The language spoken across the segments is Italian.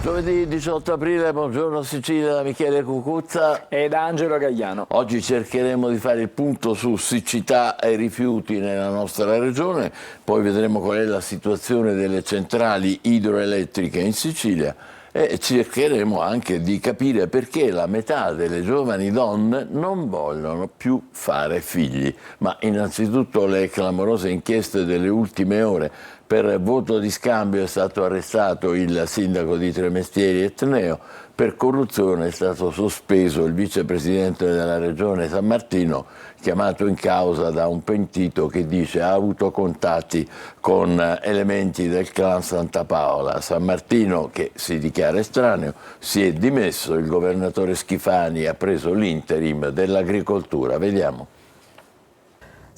Giovedì 18 aprile, buongiorno Sicilia da Michele Cucuzza ed Angelo Gagliano. Oggi cercheremo di fare il punto su siccità e rifiuti nella nostra regione, poi vedremo qual è la situazione delle centrali idroelettriche in Sicilia e cercheremo anche di capire perché la metà delle giovani donne non vogliono più fare figli. Ma innanzitutto le clamorose inchieste delle ultime ore. Per voto di scambio è stato arrestato il sindaco di Tremestieri Etneo, per corruzione è stato sospeso il vicepresidente della regione San Martino, chiamato in causa da un pentito che dice ha avuto contatti con elementi del clan Santa Paola. San Martino, che si dichiara estraneo, si è dimesso, il governatore Schifani ha preso l'interim dell'agricoltura. Vediamo.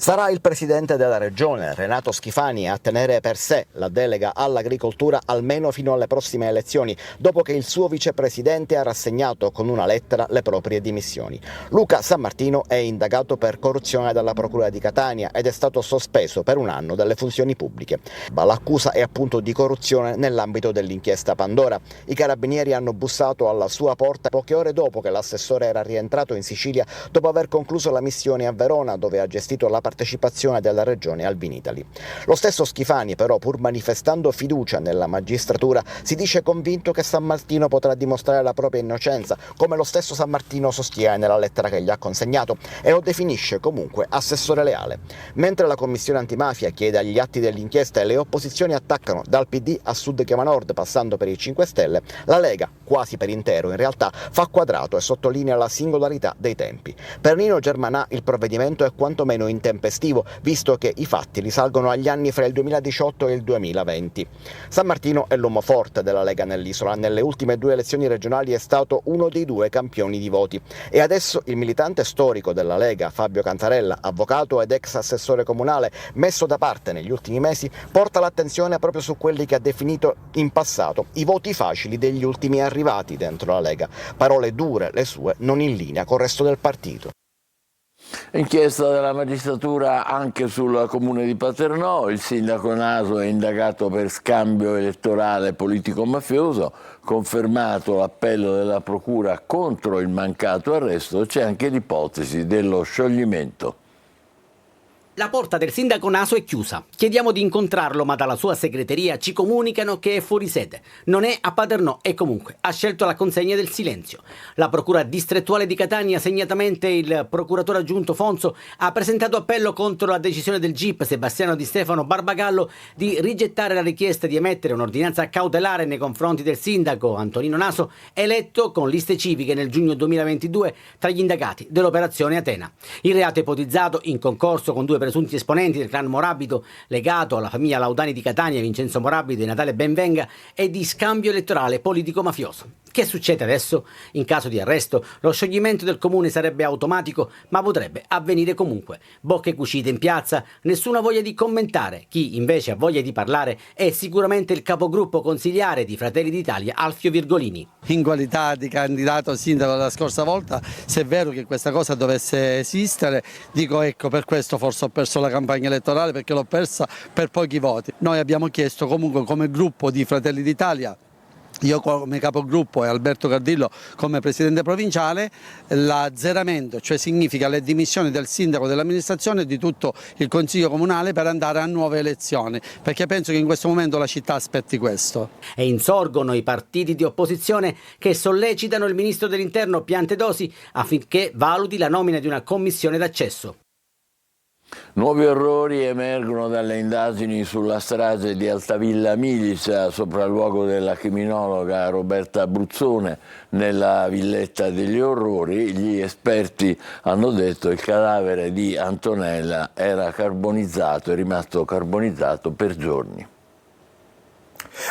Sarà il presidente della regione, Renato Schifani, a tenere per sé la delega all'agricoltura almeno fino alle prossime elezioni, dopo che il suo vicepresidente ha rassegnato con una lettera le proprie dimissioni. Luca San Martino è indagato per corruzione dalla Procura di Catania ed è stato sospeso per un anno dalle funzioni pubbliche. L'accusa è appunto di corruzione nell'ambito dell'inchiesta Pandora. I carabinieri hanno bussato alla sua porta poche ore dopo che l'assessore era rientrato in Sicilia dopo aver concluso la missione a Verona, dove ha gestito la partecipazione della regione al Vinitaly. Lo stesso Schifani, però, pur manifestando fiducia nella magistratura, si dice convinto che San Martino potrà dimostrare la propria innocenza, come lo stesso San Martino sostiene nella lettera che gli ha consegnato, e lo definisce comunque assessore leale. Mentre la commissione antimafia chiede agli atti dell'inchiesta e le opposizioni attaccano dal PD a Sud Chiama Nord, passando per i 5 Stelle, la Lega, quasi per intero in realtà, fa quadrato e sottolinea la singolarità dei tempi. Per Nino Germanà il provvedimento è quantomeno intempestivo, visto che i fatti risalgono agli anni fra il 2018 e il 2020. San Martino è l'uomo forte della Lega nell'isola, nelle ultime 2 elezioni regionali è stato uno dei 2 campioni di voti e adesso il militante storico della Lega, Fabio Cantarella, avvocato ed ex assessore comunale, messo da parte negli ultimi mesi, porta l'attenzione proprio su quelli che ha definito in passato i voti facili degli ultimi arrivati dentro la Lega. Parole dure le sue, non in linea col resto del partito. Inchiesta della magistratura anche sul comune di Paternò, il sindaco Naso è indagato per scambio elettorale politico-mafioso, confermato l'appello della procura contro il mancato arresto, c'è anche l'ipotesi dello scioglimento. La porta del sindaco Naso è chiusa. Chiediamo di incontrarlo, ma dalla sua segreteria ci comunicano che è fuori sede. Non è a Paternò e comunque ha scelto la consegna del silenzio. La procura distrettuale di Catania, segnatamente il procuratore aggiunto Fonso, ha presentato appello contro la decisione del GIP Sebastiano Di Stefano Barbagallo di rigettare la richiesta di emettere un'ordinanza cautelare nei confronti del sindaco Antonino Naso, eletto con liste civiche nel giugno 2022 tra gli indagati dell'operazione Atena. Il reato ipotizzato, in concorso con 2 presunti esponenti del clan Morabito legato alla famiglia Laudani di Catania, Vincenzo Morabito e Natale Benvenga, è di scambio elettorale politico-mafioso. Che succede adesso? In caso di arresto, lo scioglimento del comune sarebbe automatico, ma potrebbe avvenire comunque. Bocche cucite in piazza, nessuna voglia di commentare. Chi invece ha voglia di parlare è sicuramente il capogruppo consigliare di Fratelli d'Italia, Alfio Virgolini. In qualità di candidato sindaco la scorsa volta, se è vero che questa cosa dovesse esistere, dico ecco, per questo forse ho perso la campagna elettorale, perché l'ho persa per pochi voti. Noi abbiamo chiesto comunque come gruppo di Fratelli d'Italia, io come capogruppo e Alberto Cardillo come presidente provinciale, l'azzeramento, cioè significa le dimissioni del sindaco, dell'amministrazione e di tutto il consiglio comunale per andare a nuove elezioni, perché penso che in questo momento la città aspetti questo. E insorgono i partiti di opposizione che sollecitano il ministro dell'Interno Piantedosi affinché valuti la nomina di una commissione d'accesso. Nuovi orrori emergono dalle indagini sulla strage di Altavilla Milice, sopralluogo della criminologa Roberta Bruzzone, nella Villetta degli Orrori. Gli esperti hanno detto che il cadavere di Antonella era carbonizzato, è rimasto carbonizzato per giorni.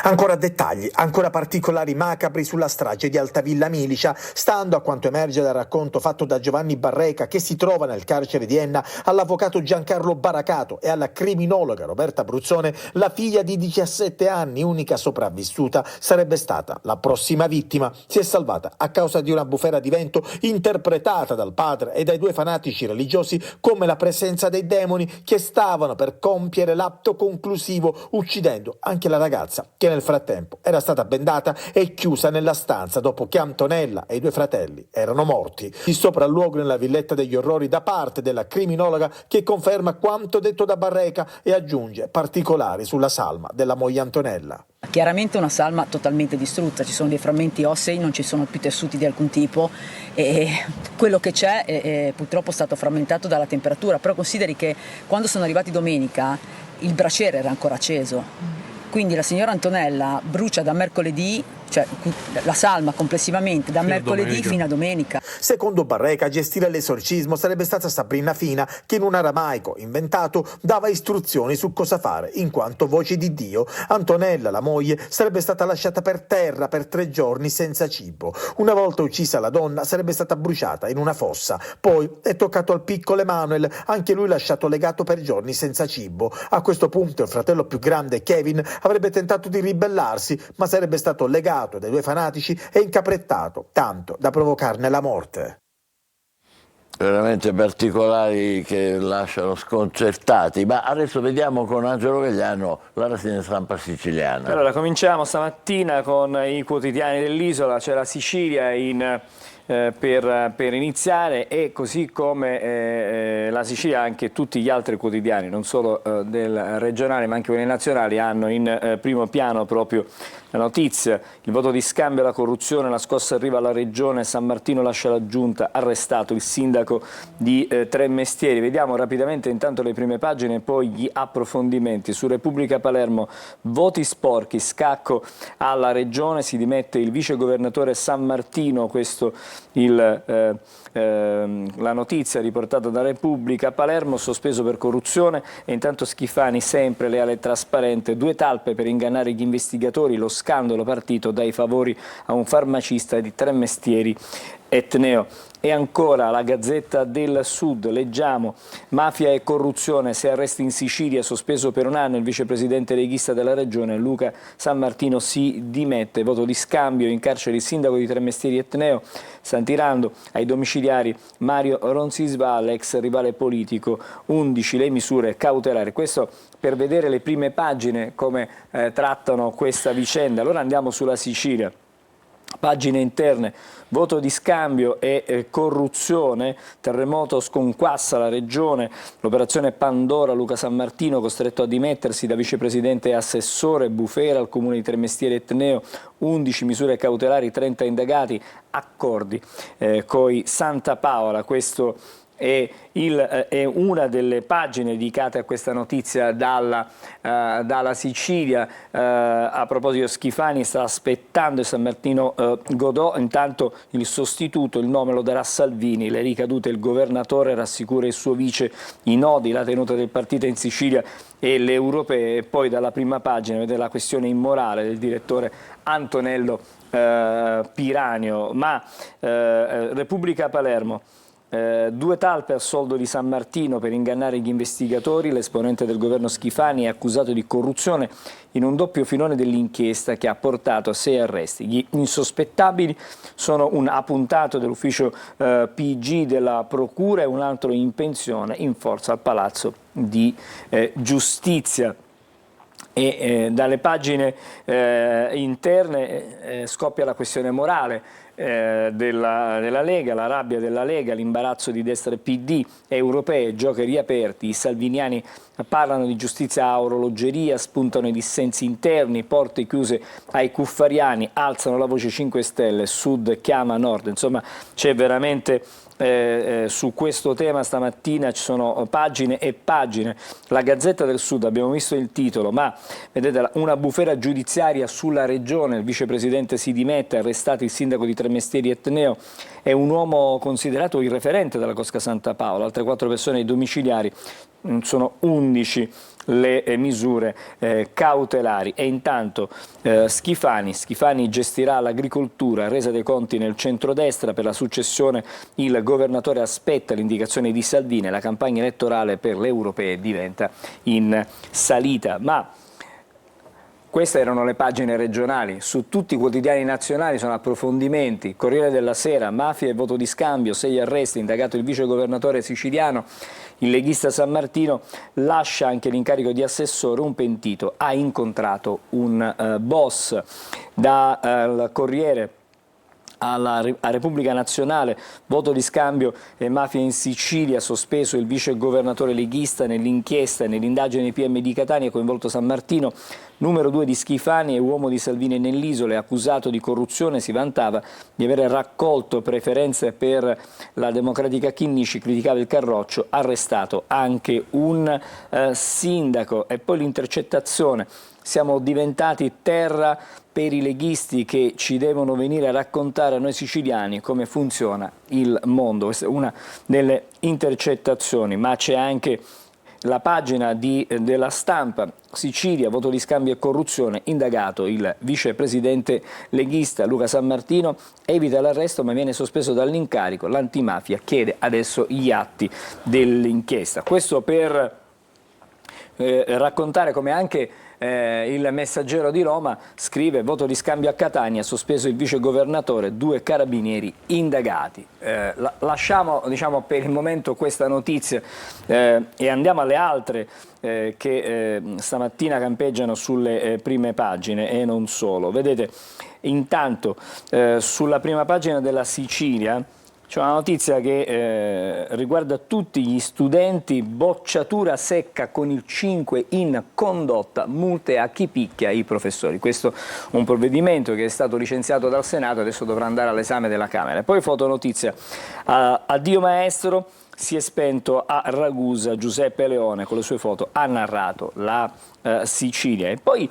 Ancora dettagli, ancora particolari macabri sulla strage di Altavilla Milice, stando a quanto emerge dal racconto fatto da Giovanni Barreca, che si trova nel carcere di Enna, all'avvocato Giancarlo Baracato e alla criminologa Roberta Bruzzone, la figlia di 17 anni, unica sopravvissuta, sarebbe stata la prossima vittima. Si è salvata a causa di una bufera di vento interpretata dal padre e dai 2 fanatici religiosi come la presenza dei demoni che stavano per compiere l'atto conclusivo, uccidendo anche la ragazza. che nel frattempo era stata bendata e chiusa nella stanza dopo che Antonella e i 2 fratelli erano morti. Il sopralluogo nella villetta degli orrori da parte della criminologa che conferma quanto detto da Barreca e aggiunge particolari sulla salma della moglie Antonella. Chiaramente una salma totalmente distrutta, ci sono dei frammenti ossei, non ci sono più tessuti di alcun tipo e quello che c'è è purtroppo stato frammentato dalla temperatura, però consideri che quando sono arrivati domenica il braciere era ancora acceso. Quindi la signora Antonella brucia da mercoledì, cioè la salma complessivamente da mercoledì fino a domenica. Secondo Barreca, a gestire l'esorcismo sarebbe stata Sabrina Fina, che in un aramaico inventato dava istruzioni su cosa fare, in quanto voce di Dio. Antonella, la moglie, sarebbe stata lasciata per terra per 3 giorni senza cibo. Una volta uccisa la donna sarebbe stata bruciata in una fossa. Poi è toccato al piccolo Emanuel, anche lui lasciato legato per giorni senza cibo. A questo punto il fratello più grande, Kevin, avrebbe tentato di ribellarsi, ma sarebbe stato legato dai 2 fanatici e incaprettato, tanto da provocarne la morte. Veramente particolari che lasciano sconcertati, ma adesso vediamo con Angelo Gagliano la rassegna stampa siciliana. Allora, cominciamo stamattina con i quotidiani dell'isola, c'è la Sicilia per iniziare e così come la Sicilia anche tutti gli altri quotidiani, non solo del regionale ma anche quelli nazionali, hanno in primo piano proprio la notizia: il voto di scambio alla corruzione, la scossa arriva alla regione, San Martino lascia la giunta, arrestato il sindaco di Tremestieri. Vediamo rapidamente intanto le prime pagine e poi gli approfondimenti. Su Repubblica Palermo, voti sporchi, scacco alla regione, si dimette il vicegovernatore San Martino, questo la notizia riportata da Repubblica. Palermo sospeso per corruzione e intanto Schifani sempre leale e trasparente, 2 talpe per ingannare gli investigatori, lo scandalo partito dai favori a un farmacista di Tremestieri Etneo. E ancora la Gazzetta del Sud, leggiamo: mafia e corruzione, 6 arresti in Sicilia, sospeso per 1 anno il vicepresidente leghista della regione Luca San Martino si dimette, voto di scambio, in carcere il sindaco di Tremestieri Etneo, Santirando, ai domiciliari Mario Ronzisvalle, ex rivale politico, 11 le misure cautelari. Questo per vedere le prime pagine come trattano questa vicenda. Allora andiamo sulla Sicilia. Pagine interne, voto di scambio e corruzione, terremoto sconquassa la regione, l'operazione Pandora, Luca San Martino costretto a dimettersi da vicepresidente e assessore, bufera al comune di Tremestieri Etneo, 11 misure cautelari, 30 indagati, accordi coi Santa Paola. Questo è una delle pagine dedicate a questa notizia dalla Sicilia. A proposito, Schifani sta aspettando e San Martino godò, intanto il sostituto, il nome lo darà Salvini, le ricadute il governatore rassicura il suo vice, i nodi, la tenuta del partito in Sicilia e le europee. E poi dalla prima pagina vedete la questione immorale del direttore Antonello Piranio. Ma Repubblica Palermo, 2 talpe a soldo di San Martino per ingannare gli investigatori, l'esponente del governo Schifani è accusato di corruzione in un doppio filone dell'inchiesta che ha portato a 6 arresti. Gli insospettabili sono un appuntato dell'ufficio PG della Procura e un altro in pensione in forza al Palazzo di Giustizia. E dalle pagine interne scoppia la questione morale della Lega, la rabbia della Lega, l'imbarazzo di destra e PD, europee, giochi riaperti, i salviniani parlano di giustizia a orologeria, spuntano i dissensi interni, porte chiuse ai cuffariani, alzano la voce 5 Stelle, Sud chiama Nord, insomma c'è veramente su questo tema stamattina ci sono pagine e pagine. La Gazzetta del Sud, abbiamo visto il titolo, ma vedete una bufera giudiziaria sulla regione, il vicepresidente si dimette, arrestato il sindaco di Tremestieri Etneo, è un uomo considerato il referente della Cosca Santa Paola, altre 4 persone ai domiciliari, sono 11 le misure cautelari. E intanto Schifani gestirà l'agricoltura, resa dei conti nel centrodestra, per la successione il governatore aspetta l'indicazione di Salvini, la campagna elettorale per le europee diventa in salita. Ma Queste erano le pagine regionali. Su tutti i quotidiani nazionali sono approfondimenti. Corriere della Sera, mafia e voto di scambio, 6 arresti, indagato il vice governatore siciliano. Il leghista San Martino lascia anche l'incarico di assessore, un pentito ha incontrato un boss. Dal Corriere a Repubblica Nazionale, voto di scambio e mafia in Sicilia, sospeso il vice governatore leghista nell'inchiesta e nell'indagine di PM di Catania, coinvolto San Martino. Numero 2 di Schifani e uomo di Salvini nell'Isole, accusato di corruzione, si vantava di aver raccolto preferenze per la Democratica Chinnici, criticava il Carroccio, arrestato anche un sindaco. E poi l'intercettazione. Siamo diventati terra per i leghisti che ci devono venire a raccontare a noi siciliani come funziona il mondo. Questa è una delle intercettazioni, ma c'è anche la pagina della Stampa, Sicilia, voto di scambio e corruzione, indagato il vicepresidente leghista Luca San Martino, evita l'arresto ma viene sospeso dall'incarico, l'antimafia chiede adesso gli atti dell'inchiesta. Questo per raccontare come anche il Messaggero di Roma scrive: voto di scambio a Catania, sospeso il vice governatore, 2 carabinieri indagati. Lasciamo per il momento questa notizia e andiamo alle altre che stamattina campeggiano sulle prime pagine e non solo. Vedete, intanto sulla prima pagina della Sicilia c'è una notizia che riguarda tutti gli studenti, bocciatura secca con il 5 in condotta, multe a chi picchia i professori. Questo è un provvedimento che è stato licenziato dal Senato, adesso dovrà andare all'esame della Camera. Poi fotonotizia, addio maestro, si è spento a Ragusa, Giuseppe Leone con le sue foto ha narrato la Sicilia. E poi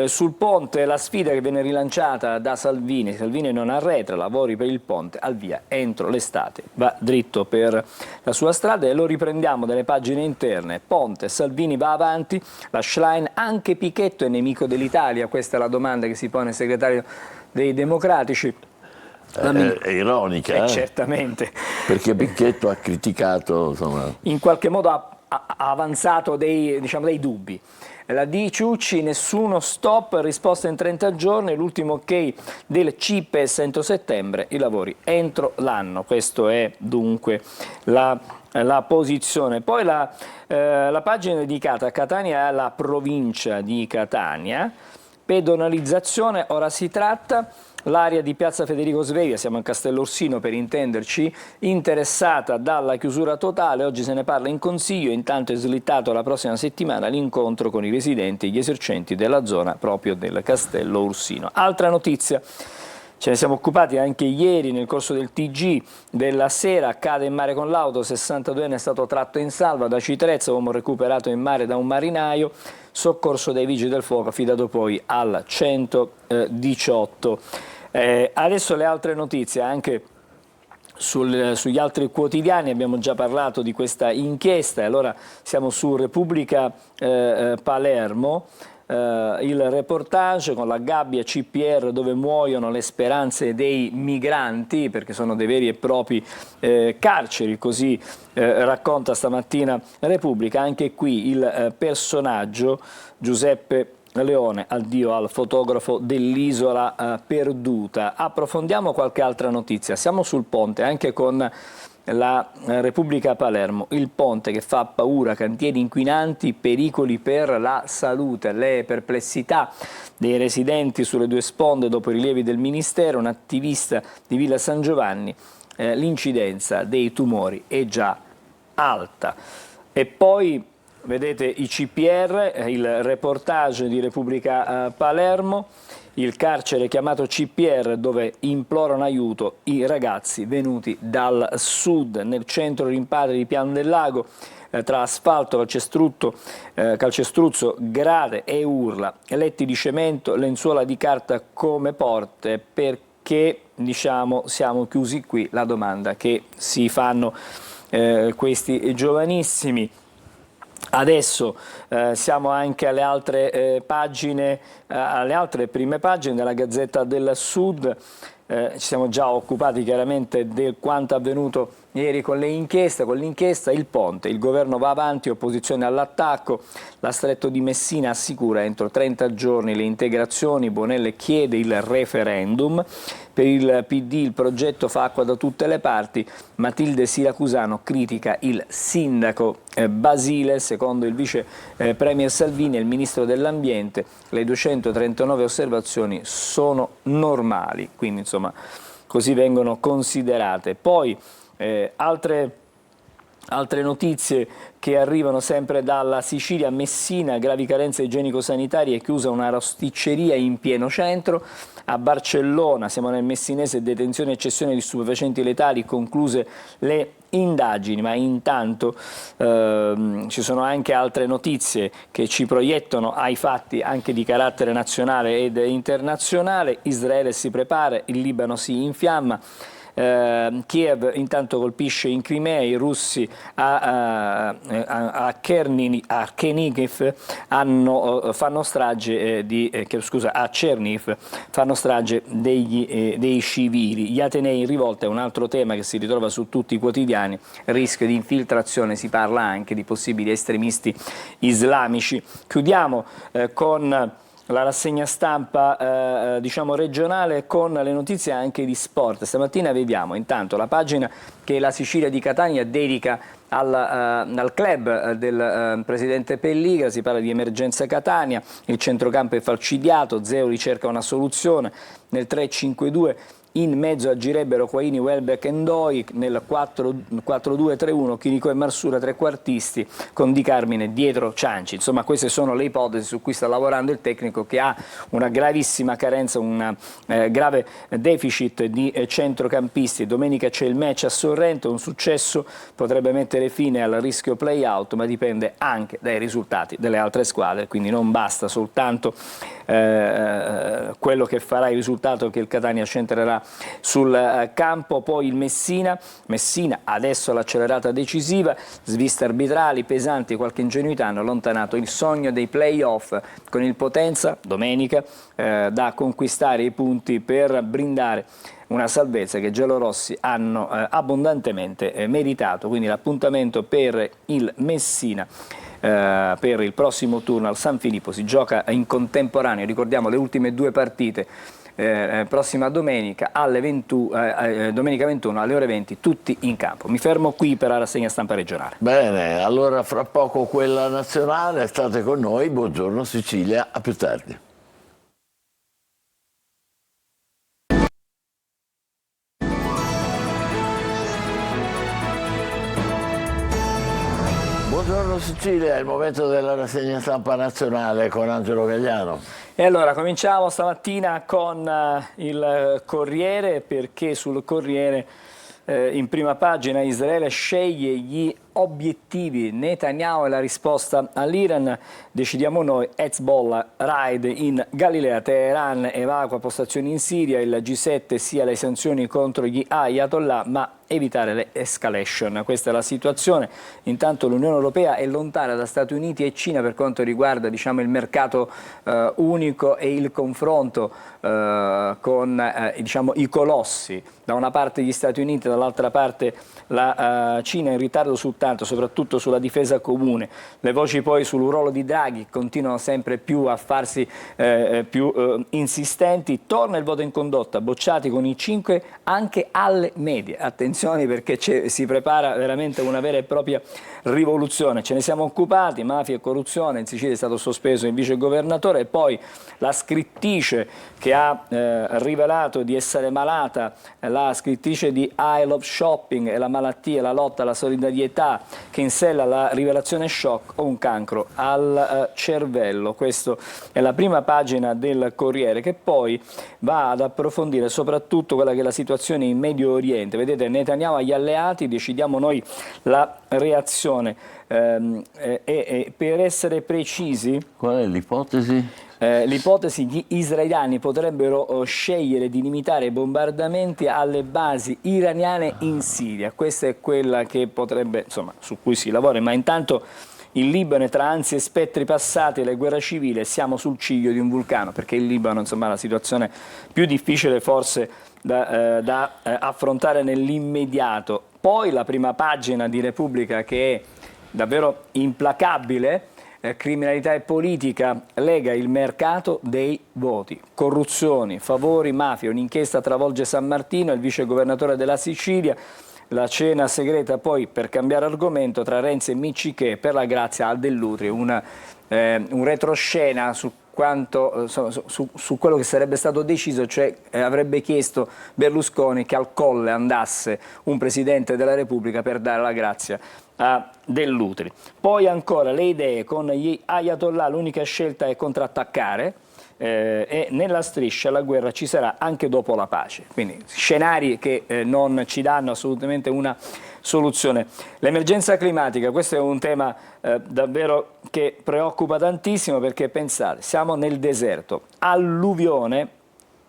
sul ponte la sfida che viene rilanciata da Salvini non arretra, lavori per il ponte al via entro l'estate, va dritto per la sua strada e lo riprendiamo dalle pagine interne. Ponte, Salvini va avanti, la Schlein, anche Pichetto è nemico dell'Italia, questa è la domanda che si pone il segretario dei Democratici. È ironica, certamente. Perché Pichetto ha criticato, insomma. In qualche modo ha avanzato dei dubbi. La D. Ciucci, nessuno stop, risposta in 30 giorni, l'ultimo ok del CIPES entro settembre, i lavori entro l'anno. Questo è dunque la posizione. Poi la pagina dedicata a Catania e alla provincia di Catania. Pedonalizzazione, ora si tratta. L'area di Piazza Federico Sveglia, siamo a Castello Orsino per intenderci, interessata dalla chiusura totale, oggi se ne parla in Consiglio, intanto è slittato alla prossima settimana l'incontro con i residenti e gli esercenti della zona proprio del Castello Orsino. Altra notizia, ce ne siamo occupati anche ieri nel corso del TG della Sera, cade in mare con l'auto, 62enne è stato tratto in salva da Citrezza, uomo recuperato in mare da un marinaio, soccorso dai vigili del fuoco, affidato poi al 118. Adesso le altre notizie, anche sugli altri quotidiani abbiamo già parlato di questa inchiesta e allora siamo su Repubblica Palermo. Il reportage con la gabbia CPR dove muoiono le speranze dei migranti, perché sono dei veri e propri carceri, così racconta stamattina Repubblica. Anche qui il personaggio Giuseppe Leone, addio al fotografo dell'isola perduta. Approfondiamo qualche altra notizia, siamo sul ponte anche con la Repubblica Palermo, il ponte che fa paura, cantieri inquinanti, pericoli per la salute, le perplessità dei residenti sulle due sponde dopo i rilievi del Ministero, un attivista di Villa San Giovanni, l'incidenza dei tumori è già alta. E poi vedete i CPR, il reportage di Repubblica Palermo, il carcere chiamato CPR dove implorano aiuto i ragazzi venuti dal sud, nel centro rimpatri di Pian del Lago, tra asfalto, calcestruzzo, grate e urla, letti di cemento, lenzuola di carta come porte, perché siamo chiusi qui, la domanda che si fanno questi giovanissimi. Adesso siamo anche alle altre pagine, alle altre prime pagine della Gazzetta del Sud. Ci siamo già occupati chiaramente del quanto avvenuto ieri con l'inchiesta, il ponte, il governo va avanti, opposizione all'attacco, la Stretto di Messina assicura entro 30 giorni le integrazioni, Bonelle chiede il referendum, per il PD il progetto fa acqua da tutte le parti, Matilde Siracusano critica il sindaco Basile, secondo il vice premier Salvini e il ministro dell'ambiente le 239 osservazioni sono normali, quindi insomma così vengono considerate. Poi altre notizie che arrivano sempre dalla Sicilia, Messina, gravi carenze igienico-sanitarie, è chiusa una rosticceria in pieno centro. A Barcellona, siamo nel messinese, detenzione e cessione di stupefacenti letali, concluse le indagini, ma intanto ci sono anche altre notizie che ci proiettano ai fatti anche di carattere nazionale ed internazionale. Israele si prepara, il Libano si infiamma. Kiev intanto colpisce in Crimea, i russi a Chernihiv fanno strage a Chernihiv fanno strage dei civili. Gli Atenei in rivolta è un altro tema che si ritrova su tutti i quotidiani, rischio di infiltrazione, si parla anche di possibili estremisti islamici. Chiudiamo con la rassegna stampa diciamo regionale con le notizie anche di sport. Stamattina vediamo intanto la pagina che la Sicilia di Catania dedica al club del presidente Pelligra, si parla di emergenza Catania, il centrocampo è falcidiato, Zeo ricerca una soluzione, nel 3-5-2 in mezzo agirebbero Quaini, Welbeck e Ndoi, nel 4-2-3-1 Chirico e Marsura trequartisti con Di Carmine dietro Cianci. Insomma, queste sono le ipotesi su cui sta lavorando il tecnico, che ha una gravissima carenza, un grave deficit di centrocampisti. Domenica c'è il match a Sorrento, un successo potrebbe mettere fine al rischio play-out, ma dipende anche dai risultati delle altre squadre, quindi non basta soltanto quello che farà il risultato che il Catania centrerà sul campo. Poi il Messina adesso l'accelerata decisiva, sviste arbitrali pesanti, qualche ingenuità hanno allontanato il sogno dei play-off, con il Potenza domenica da conquistare i punti per brindare una salvezza che i giallorossi hanno abbondantemente meritato. Quindi l'appuntamento per il Messina per il prossimo turno al San Filippo si gioca in contemporanea, ricordiamo le ultime due partite, prossima domenica domenica 21 alle ore 20, tutti in campo. Mi fermo qui per la rassegna stampa regionale. Bene, allora fra poco quella nazionale, state con noi, buongiorno Sicilia, a più tardi. Buongiorno Sicilia, è il momento della rassegna stampa nazionale con Angelo Gagliano. E allora cominciamo stamattina con il Corriere, perché sul Corriere in prima pagina Israele sceglie gli obiettivi, Netanyahu e la risposta all'Iran, decidiamo noi, Hezbollah raid in Galilea, Teheran evacua postazioni in Siria, il G7 sia le sanzioni contro gli Ayatollah ma evitare le escalation. Questa è la situazione. Intanto l'Unione Europea è lontana da Stati Uniti e Cina per quanto riguarda il mercato unico e il confronto con i colossi, da una parte gli Stati Uniti, dall'altra parte la Cina, in ritardo soprattutto sulla difesa comune. Le voci poi sul ruolo di Draghi continuano sempre più a farsi più insistenti. Torna il voto in condotta, bocciati con i 5 anche alle medie. Attenzione, perché si prepara veramente una vera e propria rivoluzione. Ce ne siamo occupati, mafia e corruzione, in Sicilia è stato sospeso il vicegovernatore, e poi la scrittrice che ha rivelato di essere malata, la scrittrice di I Love Shopping e la malattia, la lotta alla solidarietà, che insella la rivelazione shock: ho un cancro al cervello. Questa è la prima pagina del Corriere, che poi va ad approfondire soprattutto quella che è la situazione in Medio Oriente. Vedete, Netanyahu agli alleati, decidiamo noi la reazione. E per essere precisi, qual è l'ipotesi? L'ipotesi: gli israeliani potrebbero scegliere di limitare i bombardamenti alle basi iraniane in Siria. Questa è quella che potrebbe, insomma, su cui si lavora, ma intanto il Libano è tra ansie e spettri passati e la guerra civile, siamo sul ciglio di un vulcano, perché il Libano, insomma, è la situazione più difficile forse da affrontare nell'immediato. Poi la prima pagina di Repubblica, che è davvero implacabile, criminalità e politica, lega il mercato dei voti, corruzioni, favori, mafia, un'inchiesta travolge San Martino, il vice governatore della Sicilia, la cena segreta poi per cambiare argomento tra Renzi e Miccichè per la grazia al Dell'Utri, un retroscena su quello che sarebbe stato deciso, cioè avrebbe chiesto Berlusconi che al Colle andasse un Presidente della Repubblica per dare la grazia a Dell'Utri. Poi ancora le idee con gli Ayatollah, l'unica scelta è contrattaccare, e nella striscia la guerra ci sarà anche dopo la pace, quindi scenari che non ci danno assolutamente una soluzione. L'emergenza climatica, questo è un tema davvero che preoccupa tantissimo, perché pensate, siamo nel deserto, alluvione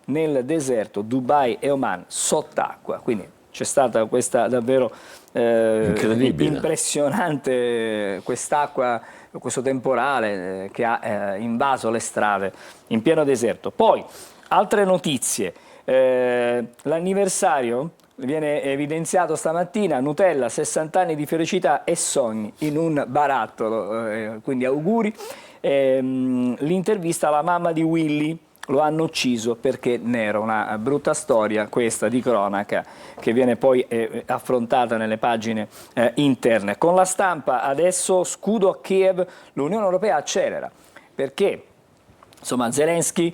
nel deserto, Dubai e Oman sott'acqua, quindi c'è stata questa davvero impressionante quest'acqua, questo temporale che ha invaso le strade in pieno deserto. Poi altre notizie, l'anniversario viene evidenziato stamattina, Nutella, 60 anni di felicità e sogni in un barattolo, quindi auguri. L'intervista alla mamma di Willy, lo hanno ucciso perché nero, una brutta storia questa di cronaca che viene poi affrontata nelle pagine interne. Con La Stampa adesso, scudo a Kiev, l'Unione Europea accelera, perché insomma Zelensky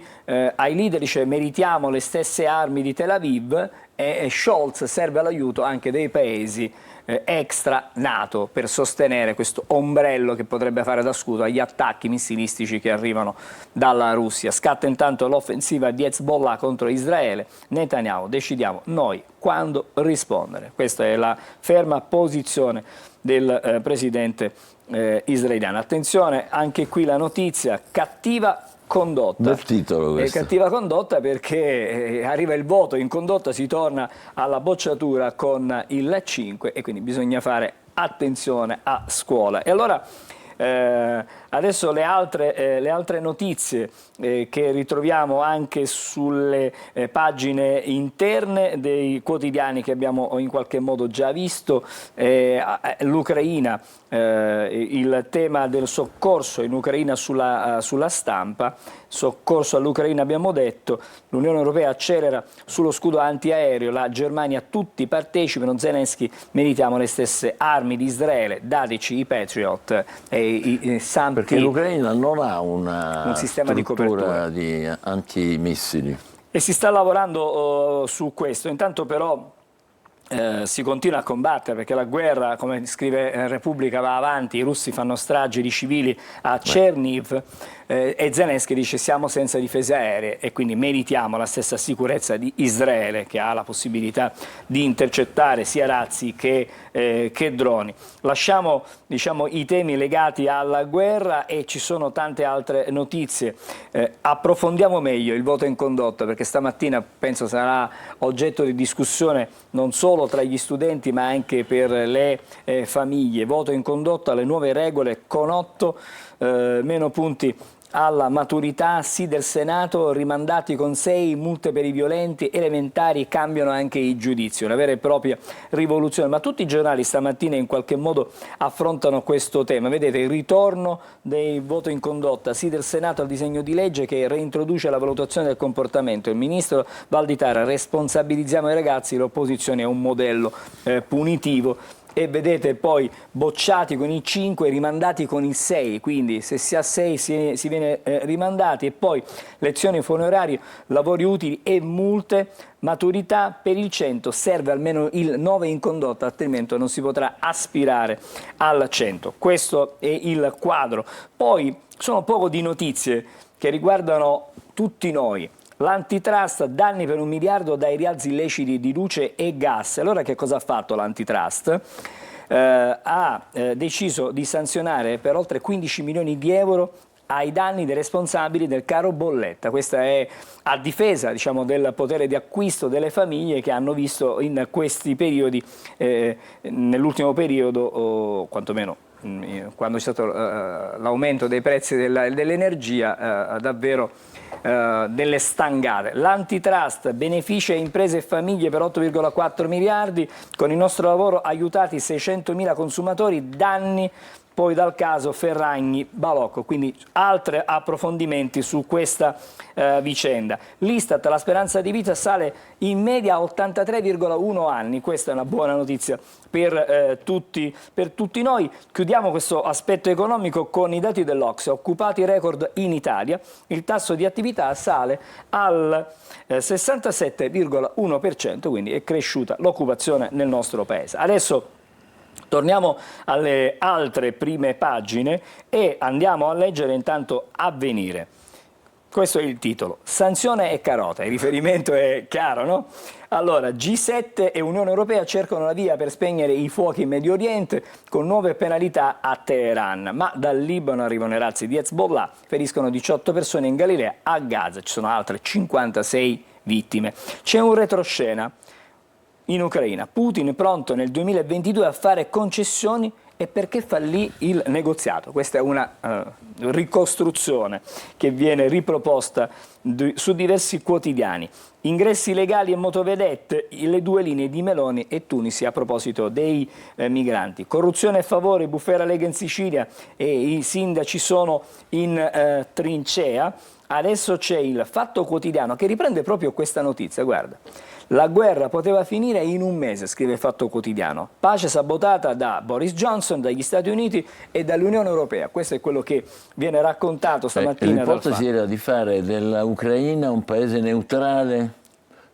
ai leader dice meritiamo le stesse armi di Tel Aviv, e Scholz serve all'aiuto anche dei paesi extra NATO per sostenere questo ombrello che potrebbe fare da scudo agli attacchi missilistici che arrivano dalla Russia. Scatta intanto l'offensiva di Hezbollah contro Israele. Netanyahu, decidiamo noi quando rispondere. Questa è la ferma posizione del presidente israeliano. Attenzione, anche qui la notizia, cattiva condotta. Bel titolo questo. Cattiva condotta, perché arriva il voto in condotta, si torna alla bocciatura con il 5 e quindi bisogna fare attenzione a scuola. E allora adesso le altre notizie che ritroviamo anche sulle pagine interne dei quotidiani che abbiamo in qualche modo già visto, l'Ucraina, il tema del soccorso in Ucraina sulla Stampa, soccorso all'Ucraina abbiamo detto, l'Unione Europea accelera sullo scudo antiaereo, la Germania, tutti partecipano, Zelensky, meritiamo le stesse armi di Israele, dateci i Patriot e i Sam. Perché l'Ucraina non ha un sistema di copertura di antimissili. E si sta lavorando su questo. Intanto però si continua a combattere, perché la guerra, come scrive Repubblica, va avanti, i russi fanno stragi di civili a Cherniv, e Zelensky dice siamo senza difese aeree e quindi meritiamo la stessa sicurezza di Israele, che ha la possibilità di intercettare sia razzi che droni. Lasciamo, diciamo, i temi legati alla guerra e ci sono tante altre notizie. Approfondiamo meglio il voto in condotta, perché stamattina penso sarà oggetto di discussione non solo tra gli studenti ma anche per le famiglie. Voto in condotta, le nuove regole con 8 meno punti alla maturità, sì del Senato, rimandati con 6, multe per i violenti, elementari, cambiano anche i giudizi, una vera e propria rivoluzione. Ma tutti i giornali stamattina in qualche modo affrontano questo tema. Vedete il ritorno del voto in condotta, sì del Senato al disegno di legge che reintroduce la valutazione del comportamento. Il ministro Valditara, responsabilizziamo i ragazzi, l'opposizione è un modello punitivo. E vedete poi bocciati con il 5, rimandati con il 6, quindi se si ha 6 si viene rimandati. E poi lezioni fuori orario, lavori utili e multe, maturità per il 100, serve almeno il 9 in condotta, altrimenti non si potrà aspirare al 100. Questo è il quadro. Poi sono poco di notizie che riguardano tutti noi. L'antitrust, danni per 1 miliardo dai rialzi illeciti di luce e gas. Allora che cosa ha fatto l'antitrust? Ha deciso di sanzionare per oltre 15 milioni di euro ai danni dei responsabili del caro bolletta. Questa è a difesa, diciamo, del potere di acquisto delle famiglie che hanno visto in questi periodi, nell'ultimo periodo, o quantomeno quando c'è stato l'aumento dei prezzi dell'energia, davvero delle stangate. L'antitrust beneficia imprese e famiglie per 8,4 miliardi, con il nostro lavoro aiutati 600.000 consumatori, danni poi dal caso Ferragni-Balocco, quindi altri approfondimenti su questa vicenda. L'Istat, la speranza di vita sale in media a 83,1 anni, questa è una buona notizia per tutti noi. Chiudiamo questo aspetto economico con i dati dell'Ocse, occupati record in Italia, il tasso di attività sale al 67,1%, quindi è cresciuta l'occupazione nel nostro paese. Adesso torniamo alle altre prime pagine e andiamo a leggere intanto Avvenire. Questo è il titolo, sanzione e carota, il riferimento è chiaro, no? Allora, G7 e Unione Europea cercano la via per spegnere i fuochi in Medio Oriente con nuove penalità a Teheran, ma dal Libano arrivano i razzi di Hezbollah, feriscono 18 persone in Galilea, a Gaza ci sono altre 56 vittime. C'è un retroscena in Ucraina, Putin pronto nel 2022 a fare concessioni e perché fallì il negoziato. Questa è una ricostruzione che viene riproposta su diversi quotidiani. Ingressi legali e motovedette, le due linee di Meloni e Tunisi a proposito dei migranti. Corruzione a favore, bufera Lega in Sicilia e i sindaci sono in trincea. Adesso c'è il Fatto Quotidiano che riprende proprio questa notizia, guarda. La guerra poteva finire in un mese, scrive il Fatto Quotidiano. Pace sabotata da Boris Johnson, dagli Stati Uniti e dall'Unione Europea. Questo è quello che viene raccontato stamattina dal Fatto. L'ipotesi era di fare dell'Ucraina un paese neutrale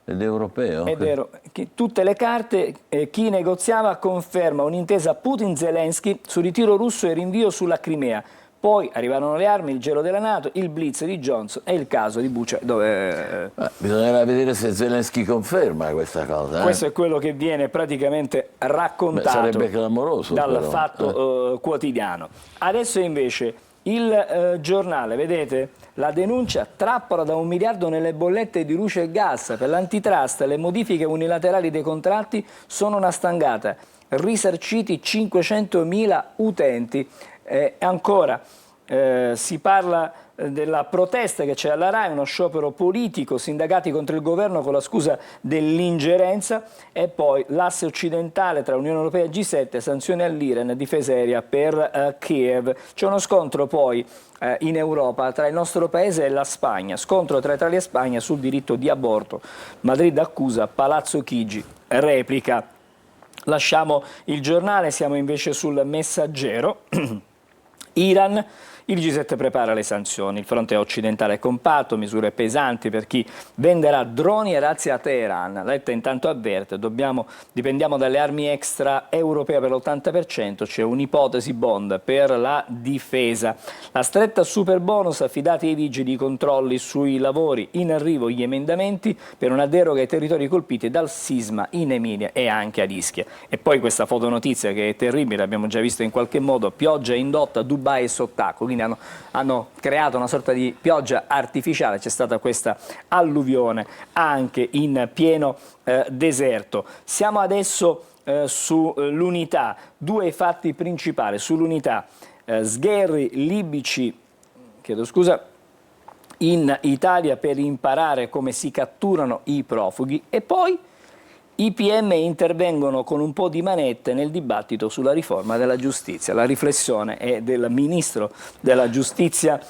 ed europeo. È vero, che tutte le carte, chi negoziava conferma un'intesa Putin-Zelensky su ritiro russo e rinvio sulla Crimea. Poi arrivarono le armi, il gelo della NATO, il blitz di Johnson e il caso di Bucha. Dove, bisognerà vedere se Zelensky conferma questa cosa. Questo è quello che viene praticamente raccontato sarebbe clamoroso, dal però. Fatto Quotidiano. Adesso invece il giornale, vedete, la denuncia trappola da 1 miliardo nelle bollette di luce e gas. Per l'antitrust le modifiche unilaterali dei contratti sono una stangata. Risarciti 500.000 utenti. Ancora si parla della protesta che c'è alla RAI, uno sciopero politico, sindacati contro il governo con la scusa dell'ingerenza e poi l'asse occidentale tra Unione Europea e G7, sanzioni all'Iran, difesa aerea per Kiev. C'è uno scontro poi in Europa tra il nostro paese e la Spagna, scontro tra Italia e Spagna sul diritto di aborto. Madrid accusa, Palazzo Chigi replica. Lasciamo il giornale, siamo invece sul Messaggero. Iran, il G7 prepara le sanzioni, il fronte occidentale è compatto, misure pesanti per chi venderà droni e razzi a Teheran. Letta intanto avverte, dipendiamo dalle armi extra europee per l'80%, c'è un'ipotesi bond per la difesa. La stretta super bonus affidati ai vigili, i controlli sui lavori, in arrivo gli emendamenti per una deroga ai territori colpiti dal sisma in Emilia e anche ad Ischia. E poi questa fotonotizia che è terribile, abbiamo già visto in qualche modo, pioggia indotta, Dubai e sott'acqua, quindi hanno creato una sorta di pioggia artificiale, c'è stata questa alluvione anche in pieno deserto. Siamo adesso sull'Unità, due fatti principali sull'Unità, sgherri libici, in Italia per imparare come si catturano i profughi e poi i PM intervengono con un po' di manette nel dibattito sulla riforma della giustizia. La riflessione è del ministro della giustizia